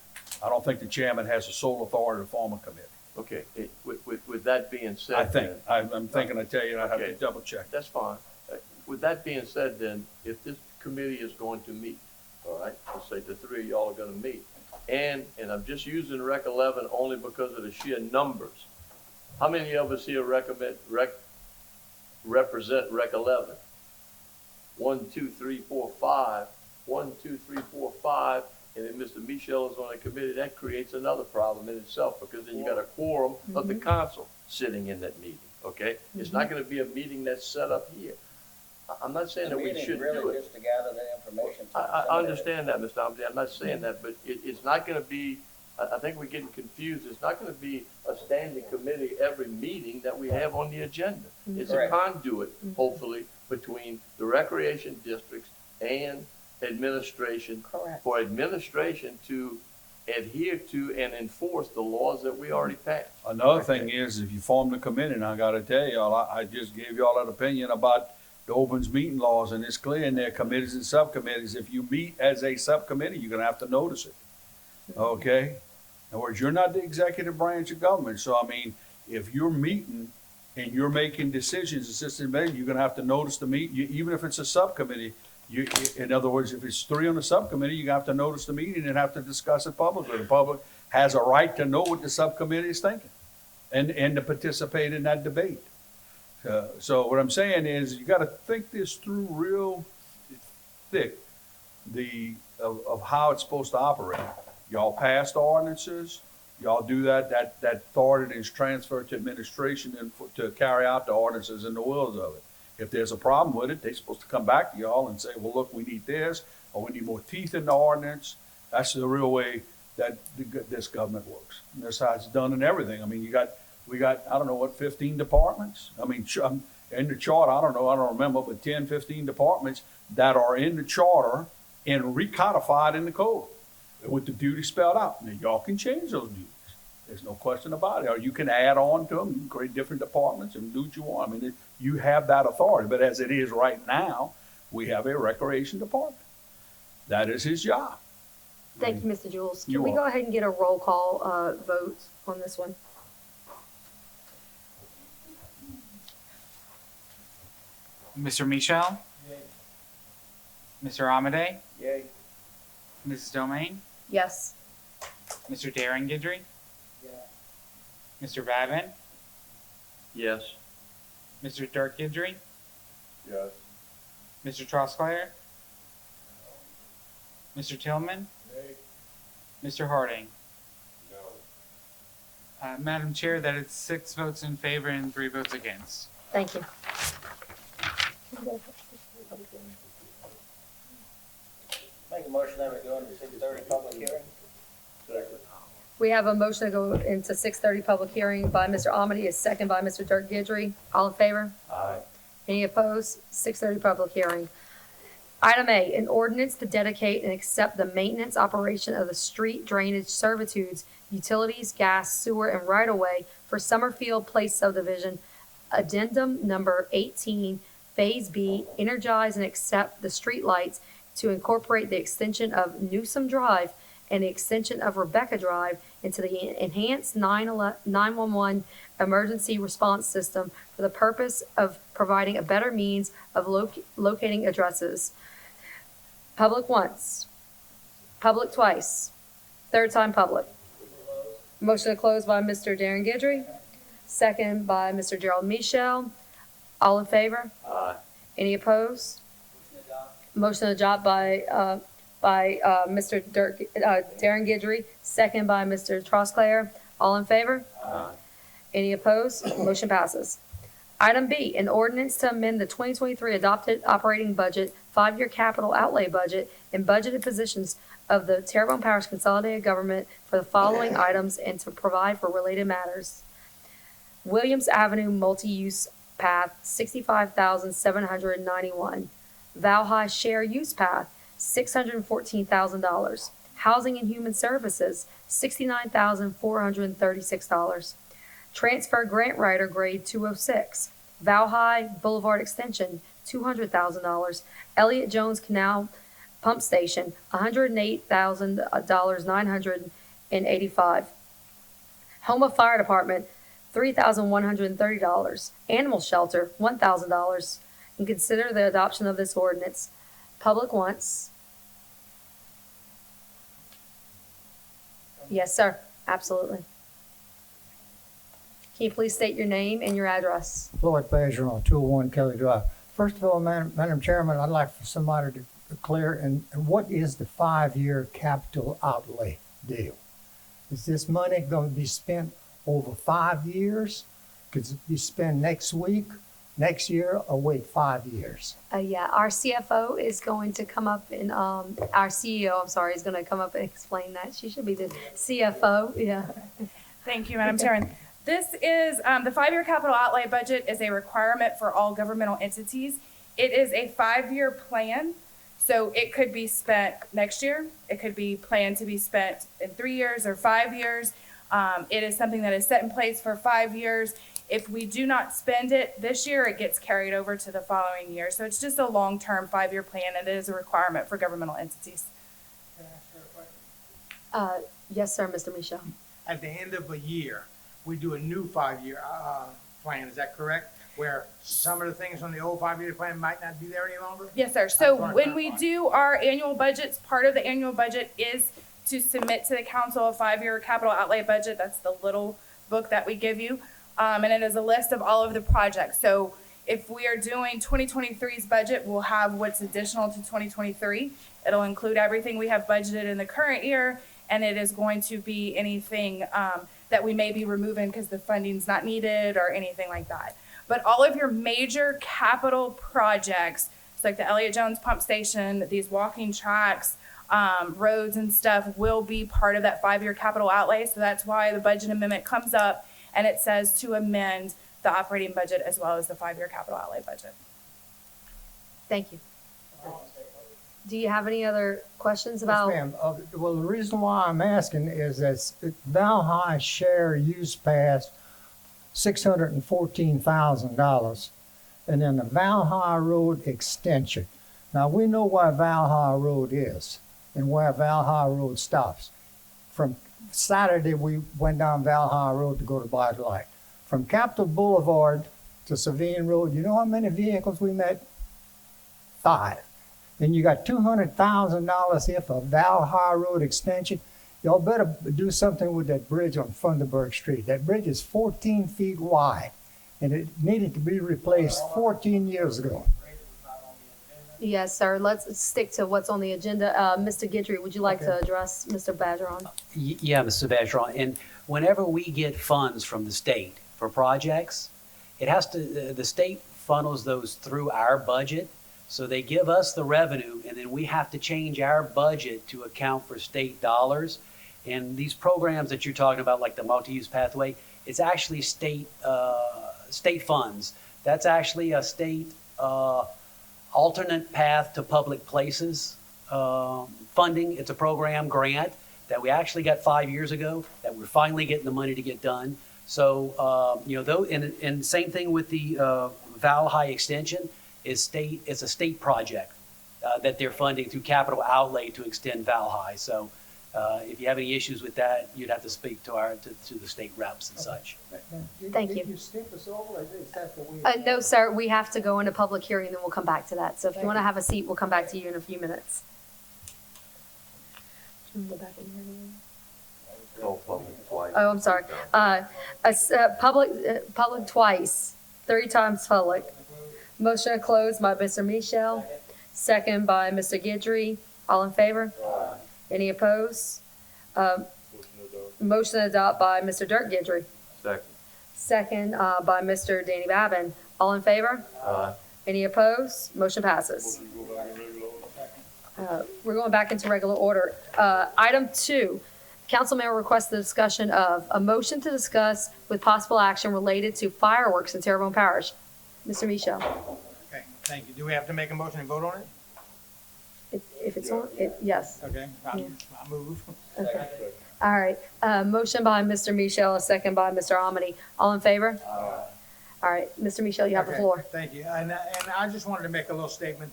I don't think the chairman has the sole authority to form a committee. Okay, with that being said. I think, then- I'm thinking, I tell you, I have to Okay. double check. That's fine. With that being said, then, if this committee is going to meet, all right, let's say the three of y'all are gonna meet, and I'm just using Rec 11 only because of the sheer numbers. How many of us here represent Rec 11? 1, 2, 3, 4, 5. 1, 2, 3, 4, 5. And then Mr. Michel is on a committee. That creates another problem in itself, because then you got a quorum of the council sitting in that meeting, okay? It's not gonna be a meeting that's set up here. I'm not saying that we should do it. Just to gather the information. I understand that, Mr. Amity. I'm not saying that, but it's not gonna be, I think we're getting confused. It's not gonna be a standing committee every meeting that we have on the agenda. It's a Correct. conduit, hopefully, between the recreation districts and administration. Correct. For administration to adhere to and enforce the laws that we already passed. Another thing is, if you form the committee, and I gotta tell y'all, I just gave y'all an opinion about the opens meeting laws, and it's clear in there, committees and subcommittees. If you meet as a subcommittee, you're gonna have to notice it. Okay? In other words, you're not the executive branch of government, so I mean, if you're meeting and you're making decisions, assistant mayor, you're gonna have to notice the even if it's a subcommittee. In other words, if it's 3 on the subcommittee, you have to notice the meeting and have to discuss it publicly. The public has a right to know what the subcommittee is thinking and to participate in that debate. So what I'm saying is, you gotta think this through real thick, of how it's supposed to operate. Y'all passed ordinances, y'all do that authority is transferred to administration and to carry out the ordinances and the wills of it. If there's a problem with it, they're supposed to come back to y'all and say, well, look, we need this, or we need more teeth in the ordinance. That's the real way that this government works. And that's how it's done in everything. I mean, we got, I don't know what, 15 departments? I mean, in the charter, I don't remember, but 10, 15 departments that are in the charter and recodified in the code with the duties spelled out. Now, y'all can change those duties. There's no question about it. Or you can add on to them, you can create different departments and do what you want. I mean, you have that authority. But as it is right now, we have a recreation department. That is his job. Thank you, Mr. Jules. Can You we are. go ahead and get a roll call vote on this one? Mr. Michel? Mr. Amade? Yay. Mrs. Domain? Yes. Mr. Darren Gidry? Mr. Babin? Yes. Mr. Dirk Gidry? Yes. Mr. Trosclair? Mr. Tillman? Mr. Harding? Madam Chair, that is 6 votes in favor and 3 votes against. Thank you. Make a motion that we go into 6:30 public hearing. We have a motion to go into 6:30 public hearing by Mr. Amity, a second by Mr. Dirk Gidry. All in favor? Aye. Any opposed? 6:30 public hearing. Item A, an ordinance to dedicate and accept the maintenance operation of the street drainage servitudes, utilities, gas, sewer, and right-of-way for Summerfield Place subdivision, addendum number 18, Phase B, energize and accept the streetlights to incorporate the extension of Newsom Drive and the extension of Rebecca Drive into the enhanced 911 emergency response system for the purpose of providing a better means of locating addresses. Public once, public twice, third time public. Motion to close by Mr. Darren Gidry, second by Mr. Gerald Michel. All in favor? Aye. Any opposed? Motion to adopt by Mr. Darren Gidry, second by Mr. Trosclair. All in favor? Aye. Any opposed? Motion passes. Item B, an ordinance to amend the 2023 adopted operating budget, 5-year capital outlay budget, and budgeted positions of the Terrebonne Parish Consolidated Government for the following items and to provide for related matters. Williams Avenue Multi-Use Path, $65,791. Valhalla Share Use Path, $614,000. Housing and Human Services, $69,436. Transfer grant writer grade 206. Valhai Boulevard Extension, $200,000. Elliott Jones Canal Pump Station, $108,985. Homa Fire Department, $3,130. Animal Shelter, $1,000. And consider the adoption of this ordinance. Public wants. Yes, sir. Absolutely. Can you please state your name and your address? Floyd Bergeron, 201 Kelly Drive. First of all, Madam Chairman, I'd like for somebody to clear, and what is the 5-year capital outlay deal? Is this money going to be spent over 5 years? Could it be spent next week, next year, or wait 5 years? Yeah, our CFO is going to come up and, our CEO, I'm sorry, is going to come up and explain that. She should be the CFO, yeah. Thank you, Madam Chairman. This is, the 5-year capital outlay budget is a requirement for all governmental entities. It is a 5-year plan, so it could be spent next year. It could be planned to be spent in 3 years or 5 years. It is something that is set in place for 5 years. If we do not spend it this year, it gets carried over to the following year. So it's just a long-term 5-year plan, and it is a requirement for governmental entities. Can I ask her a question? Yes, sir, Mr. Michel. At the end of a year, we do a new 5-year plan, is that correct? Where some of the things on the old 5-year plan might not be there any longer? Yes, sir. So when we do our annual budgets, part of the annual budget is to submit to the council a 5-year capital outlay budget. That's the little book that we give you. And it is a list of all of the projects. So if we are doing 2023's budget, we'll have what's additional to 2023. It'll include everything we have budgeted in the current year, and it is going to be anything that we may be removing because the funding's not needed or anything like that. But all of your major capital projects, so like the Elliott Jones Pump Station, these walking tracks, roads and stuff will be part of that 5-year capital outlay. So that's why the budget amendment comes up and it says to amend the operating budget as well as the 5-year capital outlay budget. Thank you. Do you have any other questions about? Yes, ma'am. Well, the reason why I'm asking is that Valhai share use passed $614,000, and then the Valhai Road extension. Now, we know where Valhai Road is and where Valhai Road stops. From Saturday, we went down Valhai Road to go to Bud Light. From Capitol Boulevard to Savine Road, you know how many vehicles we met? 5. And you got $200,000 here for Valhai Road extension. Y'all better do something with that bridge on Funderburg Street. That bridge is 14 feet wide, and it needed to be replaced 14 years ago. Yes, sir. Let's stick to what's on the agenda. Mr. Guidry, would you like to address Mr. Bergeron? Yeah, Mr. Bergeron, and whenever we get funds from the state for projects, it has to, the state funnels those through our budget. So they give us the revenue, and then we have to change our budget to account for state dollars. And these programs that you're talking about, like the multi-use pathway, it's actually state funds. That's actually a state alternate path to public places funding. It's a program grant that we actually got 5 years ago that we're finally getting the money to get done. So, and same thing with the Valhai extension. It's a state project that they're funding through capital outlay to extend Valhai. So if you have any issues with that, you'd have to speak to the state reps and such. Thank you. Did you skip us over? Is that the way? No, sir. We have to go into public hearing, then we'll come back to that. So if you want to have a seat, we'll come back to you in a few minutes. Oh, I'm sorry. Public twice, 3 times public. Motion to close by Mr. Michel, second by Mr. Guidry. All in favor? Any opposed? Motion to adopt by Mr. Dirk Guidry. Second by Mr. Danny Babin. All in favor? Any opposed? Motion passes. We're going back into regular order. Item 2, Councilman requests the discussion of a motion to discuss with possible action related to fireworks in Terrebonne Parish. Mr. Michel. Okay, thank you. Do we have to make a motion and vote on it? If it's on, yes. Okay, Yeah. I move. Okay. All right, motion by Mr. Michelle, a second by Mr. Amity. All in favor? All right, Mr. Michelle, you have the Okay, floor. Thank you. And I just wanted to make a little statement.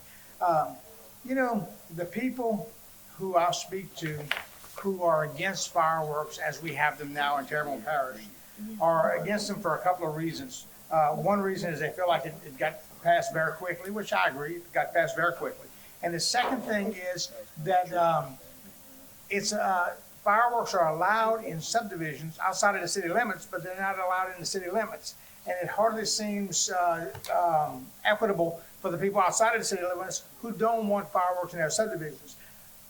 You know, the people who I speak to who are against fireworks as we have them now in Terrebonne Parish are against them for a couple of reasons. One reason is they feel like it got passed very quickly, which I agree, it got passed very quickly. And the second thing is that fireworks are allowed in subdivisions outside of the city limits, but they're not allowed in the city limits. And it hardly seems equitable for the people outside of the city limits who don't want fireworks in their subdivisions.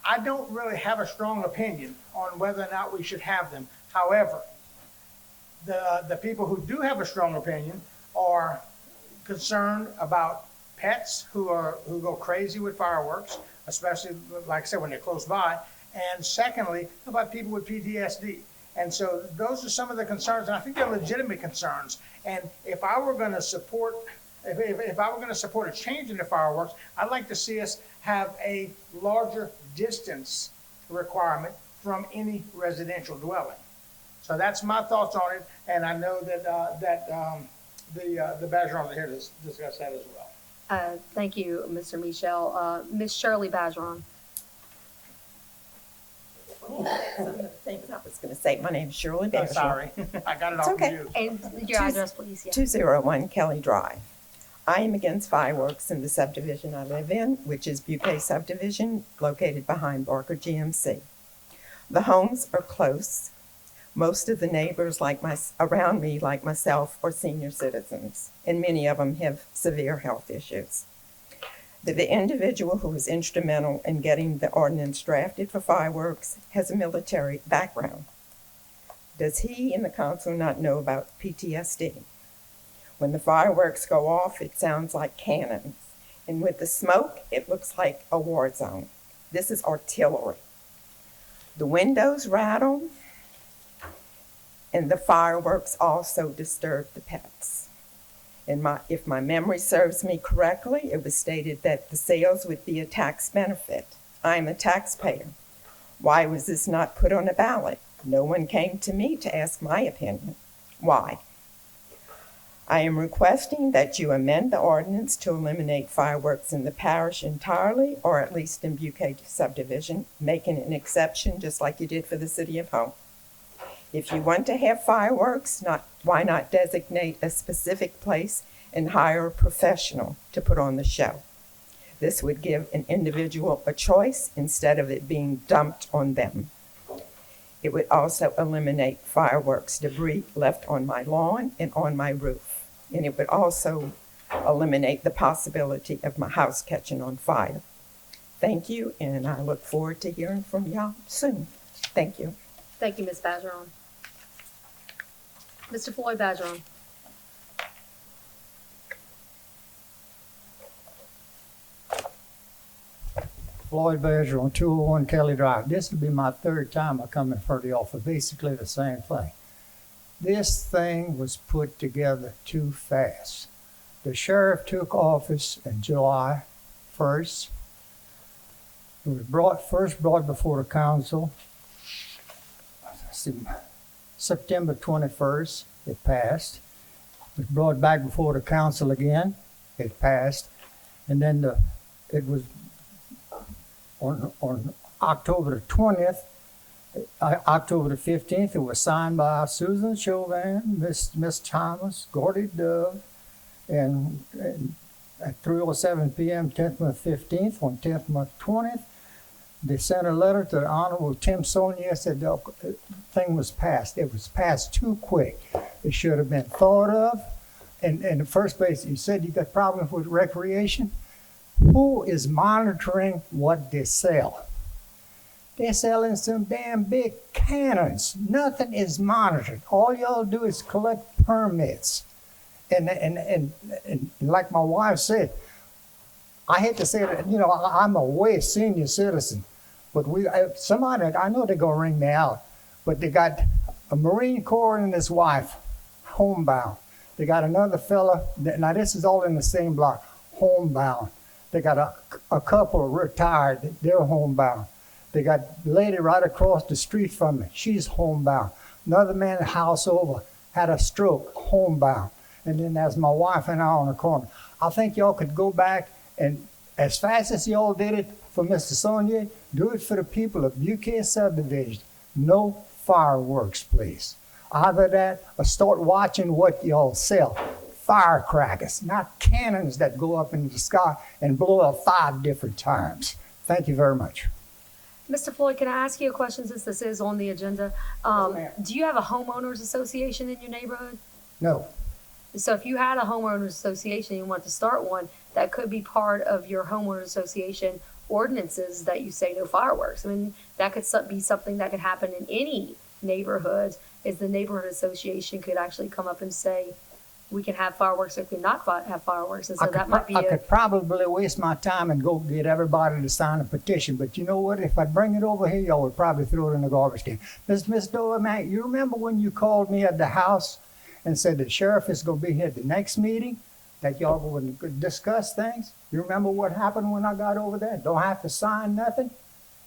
I don't really have a strong opinion on whether or not we should have them. However, the people who do have a strong opinion are concerned about pets who go crazy with fireworks, especially, like I said, when they're close by. And secondly, about people with PTSD. And so those are some of the concerns, and I think they're legitimate concerns. And if I were going to support, if I were going to support a change in the fireworks, I'd like to see us have a larger distance requirement from any residential dwelling. So that's my thoughts on it, and I know that the Badgerons are here to discuss that as well. Thank you, Mr. Michelle. Ms. Shirley Badgeron. Some of the things I was going to say. My name is Shirley I'm Davis. sorry, I got it off okay. of you. And your address, please. Yeah. 201 Kelly Drive. I am against fireworks in the subdivision I live in, which is Butte subdivision, located behind Barker GMC. The homes are close. Most of the neighbors around me, like myself, are senior citizens, and many of them have severe health issues. The individual who was instrumental in getting the ordinance drafted for fireworks has a military background. Does he and the council not know about PTSD? When the fireworks go off, it sounds like cannons, and with the smoke, it looks like a war zone. This is artillery. The windows rattle, and the fireworks also disturb the pets. If my memory serves me correctly, it was stated that the sales would be a tax benefit. I'm a taxpayer. Why was this not put on a ballot? No one came to me to ask my opinion. Why? I am requesting that you amend the ordinance to eliminate fireworks in the parish entirely, or at least in Butte subdivision, making an exception just like you did for the city of Home. If you want to have fireworks, why not designate a specific place and hire a professional to put on the show? This would give an individual a choice instead of it being dumped on them. It would also eliminate fireworks debris left on my lawn and on my roof. And it would also eliminate the possibility of my house catching on fire. Thank you, and I look forward to hearing from y'all soon. Thank you. Thank you, Ms. Badgeron. Mr. Floyd Badgeron. Floyd Badger on 201 Kelly Drive. This will be my third time I come in front of y'all for basically the same thing. This thing was put together too fast. The sheriff took office in July 1st. It was first brought before the council September 21st. It passed. It was brought back before the council again. It passed. And then it was on October the 20th, October the 15th, it was signed by Susan Chauvin, Miss Thomas, Gordy Dove, and at 3:07 p.m., 10th month 15th, on 10th month 20th, they sent a letter to the Honorable Tim Sonia, said the thing was passed. It was passed too quick. It should have been thought of. And in the first place, you said you got problems with recreation. Who is monitoring what they sell? They're selling some damn big cannons. Nothing is monitored. All y'all do is collect permits. And like my wife said, I hate to say that, you know, I'm a way senior citizen, but somebody, I know they're gonna ring me out, but they got a Marine Corps and his wife, homebound. They got another fella, now this is all in the same block, homebound. They got a couple retired, they're homebound. They got a lady right across the street from me, she's homebound. Another man house over had a stroke, homebound. And then there's my wife and I on the corner. I think y'all could go back and, as fast as y'all did it for Mr. Saunier, do it for the people of Buquet subdivision. No fireworks, please. Either that or start watching what y'all sell. Firecrackers, not cannons that go up into the sky and blow up 5 different times. Thank you very much. Mr. Floyd, can I ask you a question since this is on the agenda? ma'am. Do you have a homeowners association in your neighborhood? No. So if you had a homeowners association, you want to start one, that could be part of your homeowners association ordinances that you say no fireworks. I mean, that could be something that could happen in any neighborhood, is the neighborhood association could actually come up and say, we can have fireworks or we can not have fireworks. And so that might be I could probably waste my time and go get everybody to sign a petition, but you know what? If I bring it over here, y'all would probably throw it in the garbage can. Miss Doyle, man, you remember when you called me at the house and said the sheriff is going to be here at the next meeting, that y'all would discuss things? You remember what happened when I got over there? Don't have to sign nothing.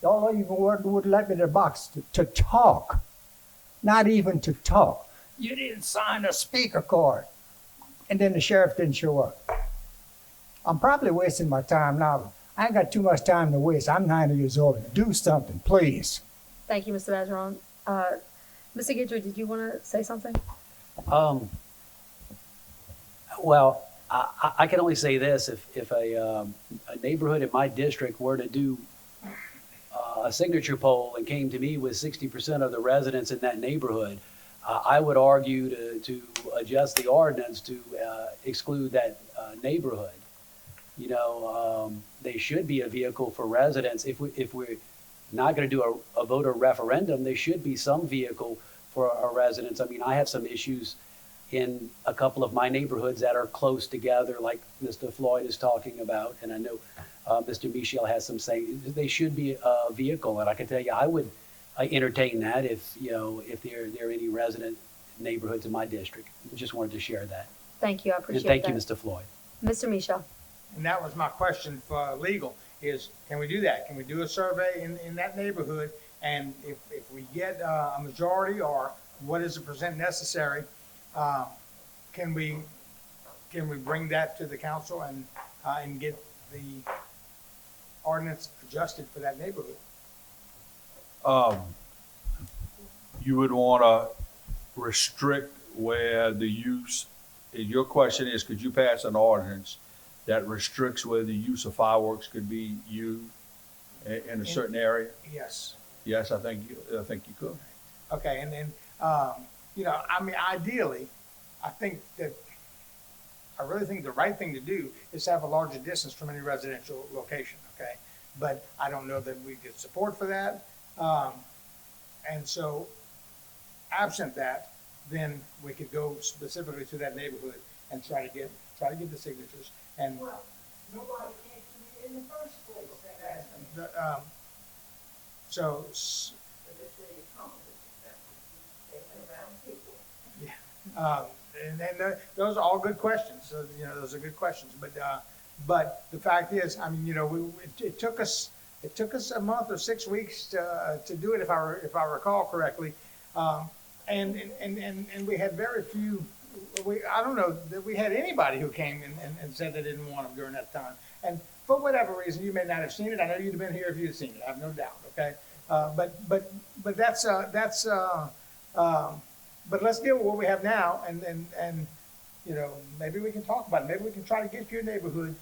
Y'all even would let me in the box to talk, not even to talk. You didn't sign a speaker card. And then the sheriff didn't show up. I'm probably wasting my time now. I ain't got too much time to waste. I'm 90 years old. Do something, please. Thank you, Mr. Bergeron. Mr. Guidry, did you want to say something? Well, I can only say this: if a neighborhood in my district were to do a signature poll and came to me with 60% of the residents in that neighborhood, I would argue to adjust the ordinance to exclude that neighborhood. You know, they should be a vehicle for residents. If we're not going to do a voter referendum, there should be some vehicle for our residents. I mean, I have some issues in a couple of my neighborhoods that are close together, like Mr. Floyd is talking about, and I know Mr. Michel has some saying. They should be a vehicle, and I can tell you, I would entertain that if there are any resident neighborhoods in my district. Just wanted to share that. Thank you, I appreciate And thank that. you, Mr. Floyd. Mr. Michel. And that was my question for legal, is can we do that? Can we do a survey in that neighborhood? And if we get a majority, or what is the percent necessary, can we bring that to the council and get the ordinance adjusted for that neighborhood? You would want to restrict where the use, your question is, could you pass an ordinance that restricts where the use of fireworks could be used in a certain area? Yes. Yes, I think you could. Okay, and then, I mean, ideally, I really think the right thing to do is have a larger distance from any residential location, okay? But I don't know that we get support for that. And so, absent that, then we could go specifically to that neighborhood and try to get the signatures. And Well, nobody came to me in the first place and asked me. so, and those are all good questions. So, those are good questions. But the fact is, I mean, it took us a month or 6 weeks to do it, if I recall correctly, and we had very few. I don't know that we had anybody who came and said they didn't want them during that time. And for whatever reason, you may not have seen it. I know you'd have been here if you'd seen it. I have no doubt. Okay, but but let's deal with what we have now, and maybe we can talk about it. Maybe we can try to get your neighborhood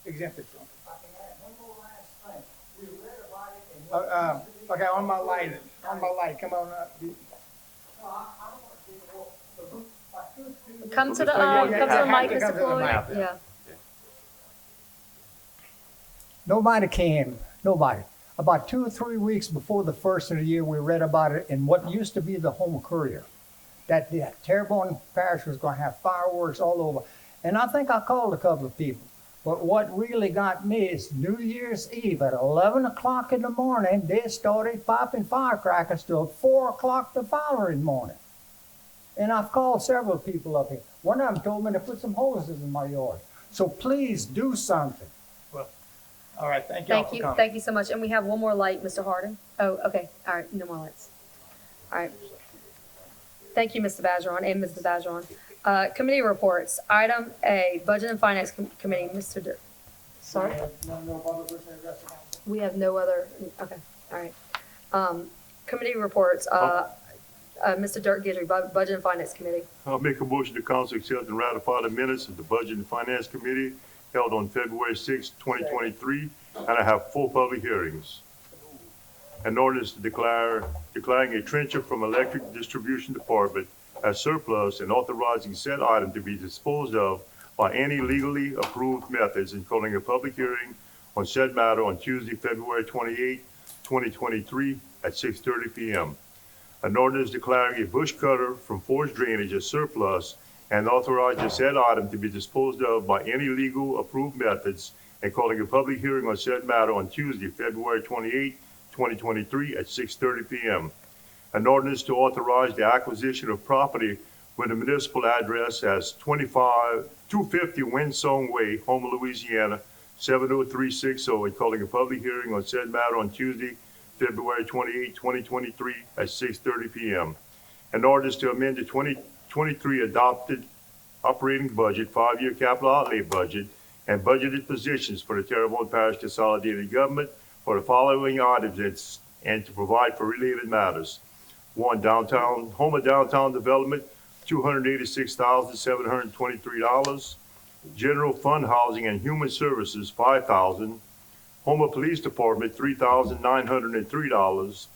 exempted from it. I can add one more last thing. We read about it in Okay, on my light, come on up. Come to the Yeah, come to the have mic, to come Mr. to the Floyd. mic. Yeah. Nobody came, nobody. About 2 or 3 weeks before the first of the year, we read about it in what used to be the Home Courier, that the Terrebonne Parish was going to have fireworks all over. And I think I called a couple of people. But what really got me is New Year's Eve at 11 o'clock in the morning, they started popping firecrackers till 4 o'clock the following morning. And I've called several people up here. One of them told me to put some hoses in my yard. So please do something. All right, thank y'all Thank for you, coming. thank you so much. And we have one more light, Mr. Harding. Oh, okay, all right, no more lights. All right. Thank you, Mr. Badgeron and Mrs. Badgeron. Committee reports. Item A, Budget and Finance Committee, Mr. Sorry? We have no other, okay, all right. Committee reports, Mr. Dirk Gidry, Budget and Finance Committee. I'll make a motion to council accept and ratify the minutes of the Budget and Finance Committee held on February 6, 2023, and I have 4 public hearings. An ordinance to declaring a trencher from Electric Distribution Department as surplus and authorizing said item to be disposed of by any legally approved methods and calling a public hearing on said matter on Tuesday, February 28, 2023 at 6:30 p.m. An ordinance declaring a bush cutter from forest drainage as surplus and authorizing said item to be disposed of by any legal approved methods and calling a public hearing on said matter on Tuesday, February 28, 2023 at 6:30 p.m. An ordinance to authorize the acquisition of property with a municipal address as 250 Windsong Way, Houma, Louisiana, 70360, and calling a public hearing on said matter on Tuesday, February 28, 2023 at 6:30 p.m. An ordinance to amend the 2023 adopted operating budget, 5-year capital outlay budget, and budgeted positions for the Terrebonne Parish Consolidated Government for the following items and to provide for related matters. 1, Houma Downtown Development, $286,723. General Fund Housing and Human Services, $5,000. Houma Police Department, $3,903.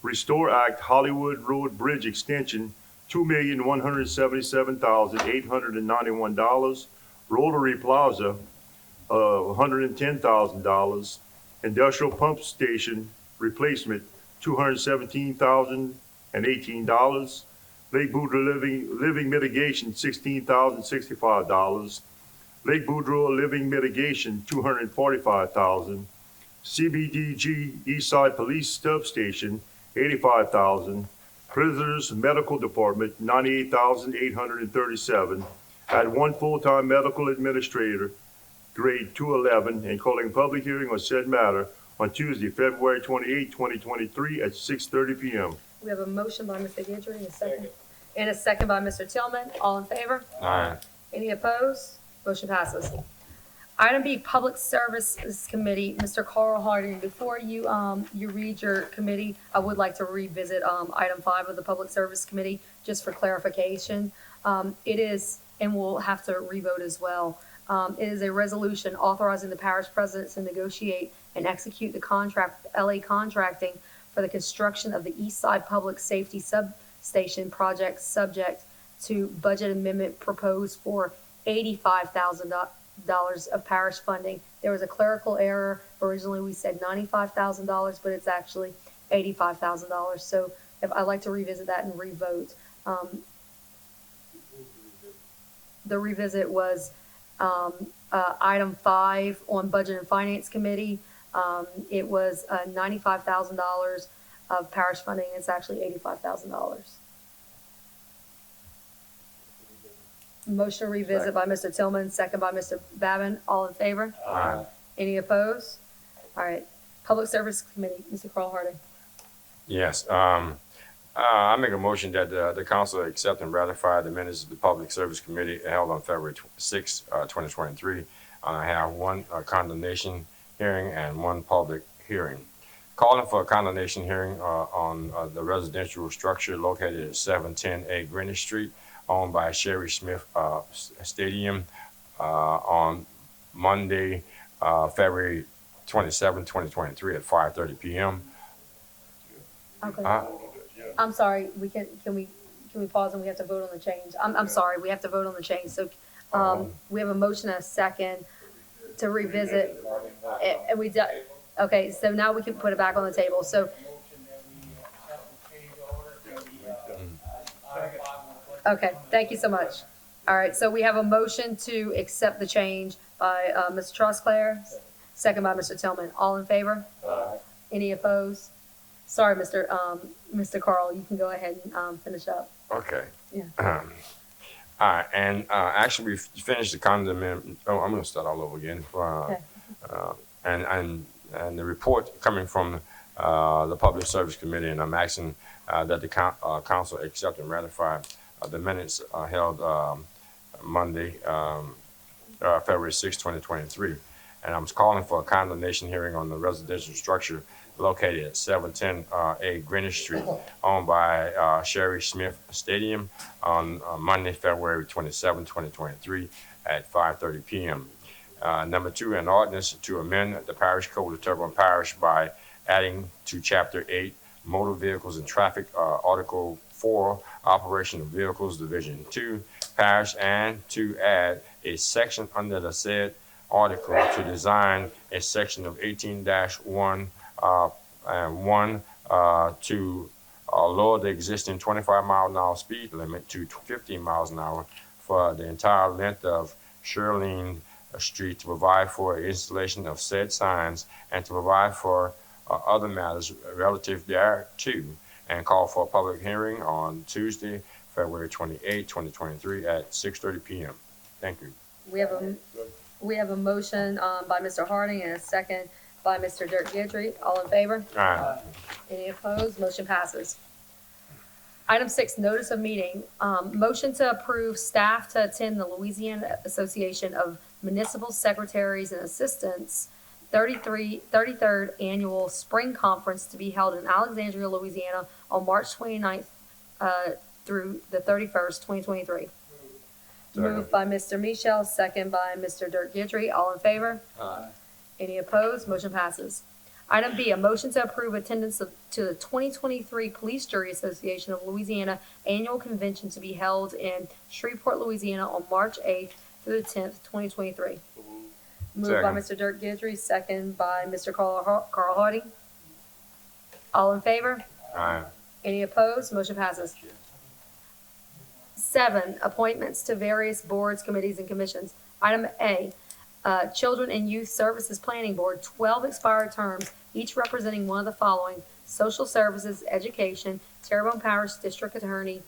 Restore Act Hollywood Road Bridge Extension, $2,177,891. Rotary Plaza, $110,000. Industrial Pump Station Replacement, $217,018. Lake Boudreaux Living Mitigation, $16,065. Lake Boudreaux Living Mitigation, $245,000. CBDG Eastside Police Substation, $85,000. Prisoners Medical Department, $98,837. Add 1 full-time medical administrator, grade 211, and calling public hearing on said matter on Tuesday, February 28, 2023 at 6:30 p.m. We have a motion by Mr. Gidry and a second. And a second by Mr. Tillman. All in favor? Aye. Any opposed? Motion passes. Item B, Public Services Committee, Mr. Carl Harding. Before you read your committee, I would like to revisit item 5 of the Public Service Committee just for clarification. It is, and we'll have to revote as well. It is a resolution authorizing the parish president to negotiate and execute the contract with LA Contracting for the construction of the East Side Public Safety Substation project, subject to budget amendment proposed for $85,000 of parish funding. There was a clerical error. Originally, we said $95,000, but it's actually $85,000. So if I'd like to revisit that and revote. The revisit was item 5 on Budget and Finance Committee. It was $95,000 of parish funding. It's actually $85,000. Motion to revisit by Mr. Tillman, second by Mr. Babin. All in favor? Aye. Any opposed? All right. Public Service Committee, Mr. Carl Harding. Yes, I make a motion that the council accept and ratify the minutes of the Public Service Committee held on February 6, 2023. I have 1 condemnation hearing and 1 public hearing. Calling for a condemnation hearing on the residential structure located at 710A Greenwich Street, owned by Sherry Smith Stadium, on Monday, February 27, 2023 at 5:30 p.m. Okay. I'm sorry. Can we pause and we have to vote on the change? I'm sorry. We have to vote on the change. So we have a motion and a second to revisit, and we do. Okay. So now we can put it back on the table. So. Okay, thank you so much. All right, so we have a motion to accept the change by Mr. Trosclair, second by Mr. Tillman. All in favor? Aye. Any opposed? Sorry, Mr. Carl, you can go ahead and finish up. Okay. Yeah. All right, and actually we finished the condemnation. Oh, I'm going to start all over again. Okay. and the report coming from the Public Service Committee, and I'm asking that the council accept and ratify the minutes held Monday, February 6, 2023. And I'm calling for a condemnation hearing on the residential structure located at 710 Greenwich Street, owned by Sherry Smith Stadium, on Monday, February 27, 2023, at 5:30 p.m. Number 2, an ordinance to amend the parish code of Terrebonne Parish by adding to Chapter 8, Motor Vehicles and Traffic, Article 4, Operation of Vehicles, Division 2, Parish, and to add a section under the said article to design a section of 18-1 and 1 to lower the existing 25-mile-an-hour speed limit to 15 miles an hour for the entire length of Shirlene Street, to provide for installation of said signs and to provide for other matters relative thereto, and call for a public hearing on Tuesday, February 28, 2023 at 6:30 p.m. Thank you. We have a motion by Mr. Harding and a second by Mr. Dirk Gidry. All in favor? Aye. Any opposed? Motion passes. Item 6, notice of meeting. Motion to approve staff to attend the Louisiana Association of Municipal Secretaries and Assistants 33rd Annual Spring Conference to be held in Alexandria, Louisiana on March 29th through the 31st, 2023. Moved by Mr. Michel, second by Mr. Dirk Gidry. All in favor? Aye. Any opposed? Motion passes. Item B, a motion to approve attendance to the 2023 Police Jury Association of Louisiana Annual Convention to be held in Shreveport, Louisiana on March 8th through the 10th, 2023. Moved by Mr. Dirk Gidry, second by Mr. Carl Harding. All in favor? Aye. Any opposed? Motion passes. 7, appointments to various boards, committees, and commissions. Item A, Children and Youth Services Planning Board, 12 expired terms, each representing one of the following: Social Services, Education, Terrebonne Parish District Attorney,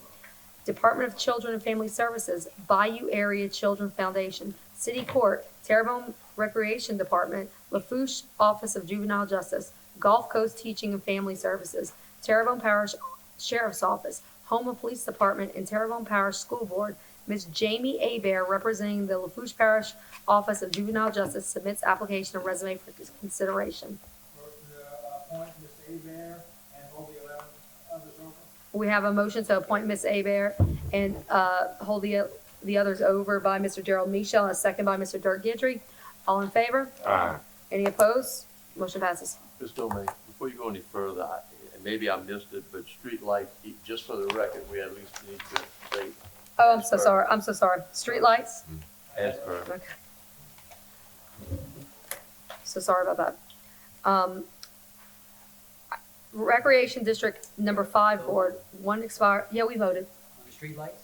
Department of Children and Family Services, Bayou Area Children Foundation, City Court, Terrebonne Recreation Department, Lafourche Office of Juvenile Justice, Gulf Coast Teaching and Family Services, Terrebonne Parish Sheriff's Office, Home Police Department, and Terrebonne Parish School Board. Ms. Jamie Abear, representing the Lafourche Parish Office of Juvenile Justice, submits application and resume for consideration. Motion to appoint Ms. Abear and hold the 11 others open. We have a motion to appoint Ms. Abear and hold the others over by Mr. Gerald Michel, and a second by Mr. Dirk Gidry. All in favor? Aye. Any opposed? Motion passes. Mr. Tomei, before you go any further, and maybe I missed it, but street lights, just for the record, we at least need to say. Oh, I'm so sorry. I'm so sorry. Streetlights? As per. Okay. So sorry about that. Recreation District Number 5 Board, 1 expired. Yeah, we voted. On the streetlights,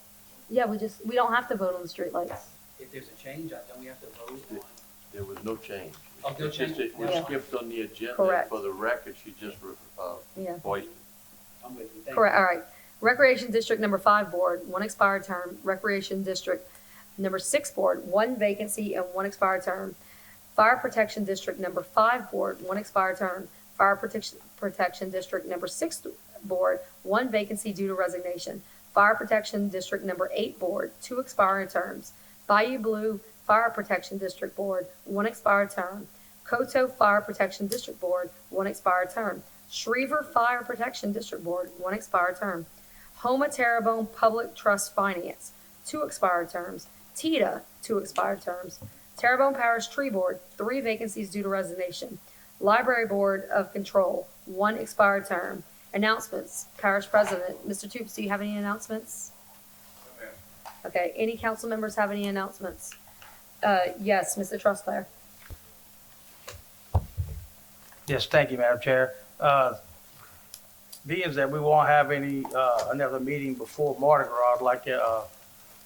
Yeah, we don't have to vote on the streetlights. if there's a change, don't we have to vote on? There was no change. Oh, no It's just change? it was Yeah. skipped on the agenda. Correct. For the record, she just Yeah. voiced it. I'm with you. Thank Correct, you. all right. Recreation District Number 5 Board, 1 expired term. Recreation District Number 6 Board, 1 vacancy and 1 expired term. Fire Protection District Number 5 Board, 1 expired term. Fire Protection District Number 6 Board, 1 vacancy due to resignation. Fire Protection District Number 8 Board, 2 expired terms. Bayou Blue Fire Protection District Board, 1 expired term. Coteau Fire Protection District Board, 1 expired term. Schriever Fire Protection District Board, 1 expired term. Homa Terrebonne Public Trust Finance, 2 expired terms. TITA, 2 expired terms. Terrebonne Parish Tree Board, 3 vacancies due to resignation. Library Board of Control, 1 expired term. Announcements. Parish President, Mr. Toops, do you have any announcements? Okay, any council members have any announcements? Yes, Mr. Trustclair. Yes, thank you, Madam Chair. Being that we won't have any, another meeting before Mardi Gras, I'd like to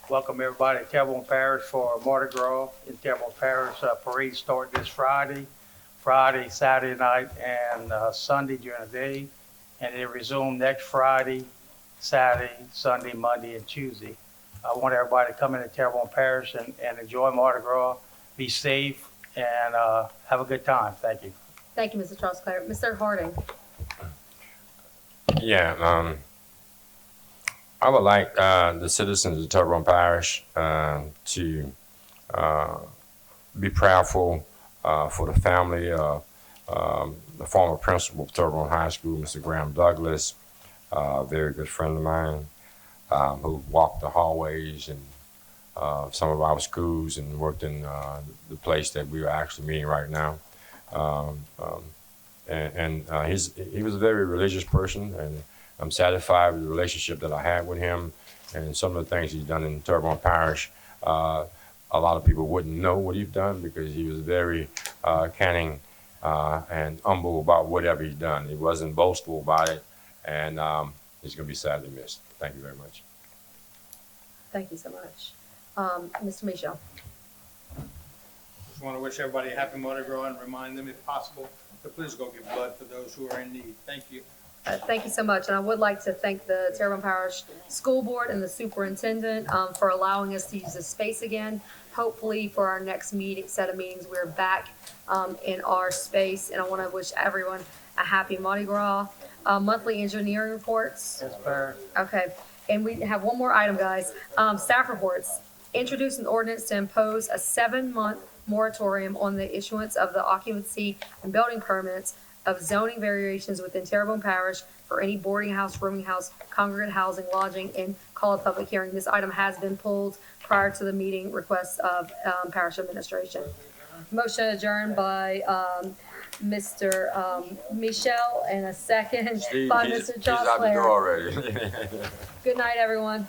welcome everybody to Terrebonne Parish for Mardi Gras in Terrebonne Parish. Parade start this Friday, Saturday night, and Sunday during the day. And it resume next Friday, Saturday, Sunday, Monday, and Tuesday. I want everybody to come into Terrebonne Parish and enjoy Mardi Gras, be safe, and have a good time. Thank you. Thank you, Mr. Trostclair. Mr. Harding. Yeah, I would like the citizens of Terrebonne Parish to be proudful for the family of the former principal of Terrebonne High School, Mr. Graham Douglas, a very good friend of mine, who walked the hallways and some of our schools and worked in the place that we are actually meeting right now. He was a very religious person, and I'm satisfied with the relationship that I had with him and some of the things he's done in Terrebonne Parish. A lot of people wouldn't know what he's done because he was very canning and humble about whatever he's done. He wasn't boastful about it, and he's going to be sadly missed. Thank you very much. Thank you so much. Mr. Michelle. Just want to wish everybody a happy Mardi Gras and remind them, if possible, to please go give blood for those who are in need. Thank you. Thank you so much, and I would like to thank the Terrebonne Parish School Board and the superintendent for allowing us to use this space again. Hopefully, for our next set of meetings, we're back in our space, and I want to wish everyone a happy Mardi Gras. Monthly engineering reports. Yes, sir. Okay, and we have one more item, guys. Staff reports. Introduce an ordinance to impose a 7-month moratorium on the issuance of the occupancy and building permits of zoning variations within Terrebonne Parish for any boarding house, rooming house, congregate housing, lodging, and call a public hearing. This item has been pulled prior to the meeting requests of parish administration. Motion adjourned by Mr. Michel and a second by Mr. He's out the door Trostclair. already. Good night, everyone.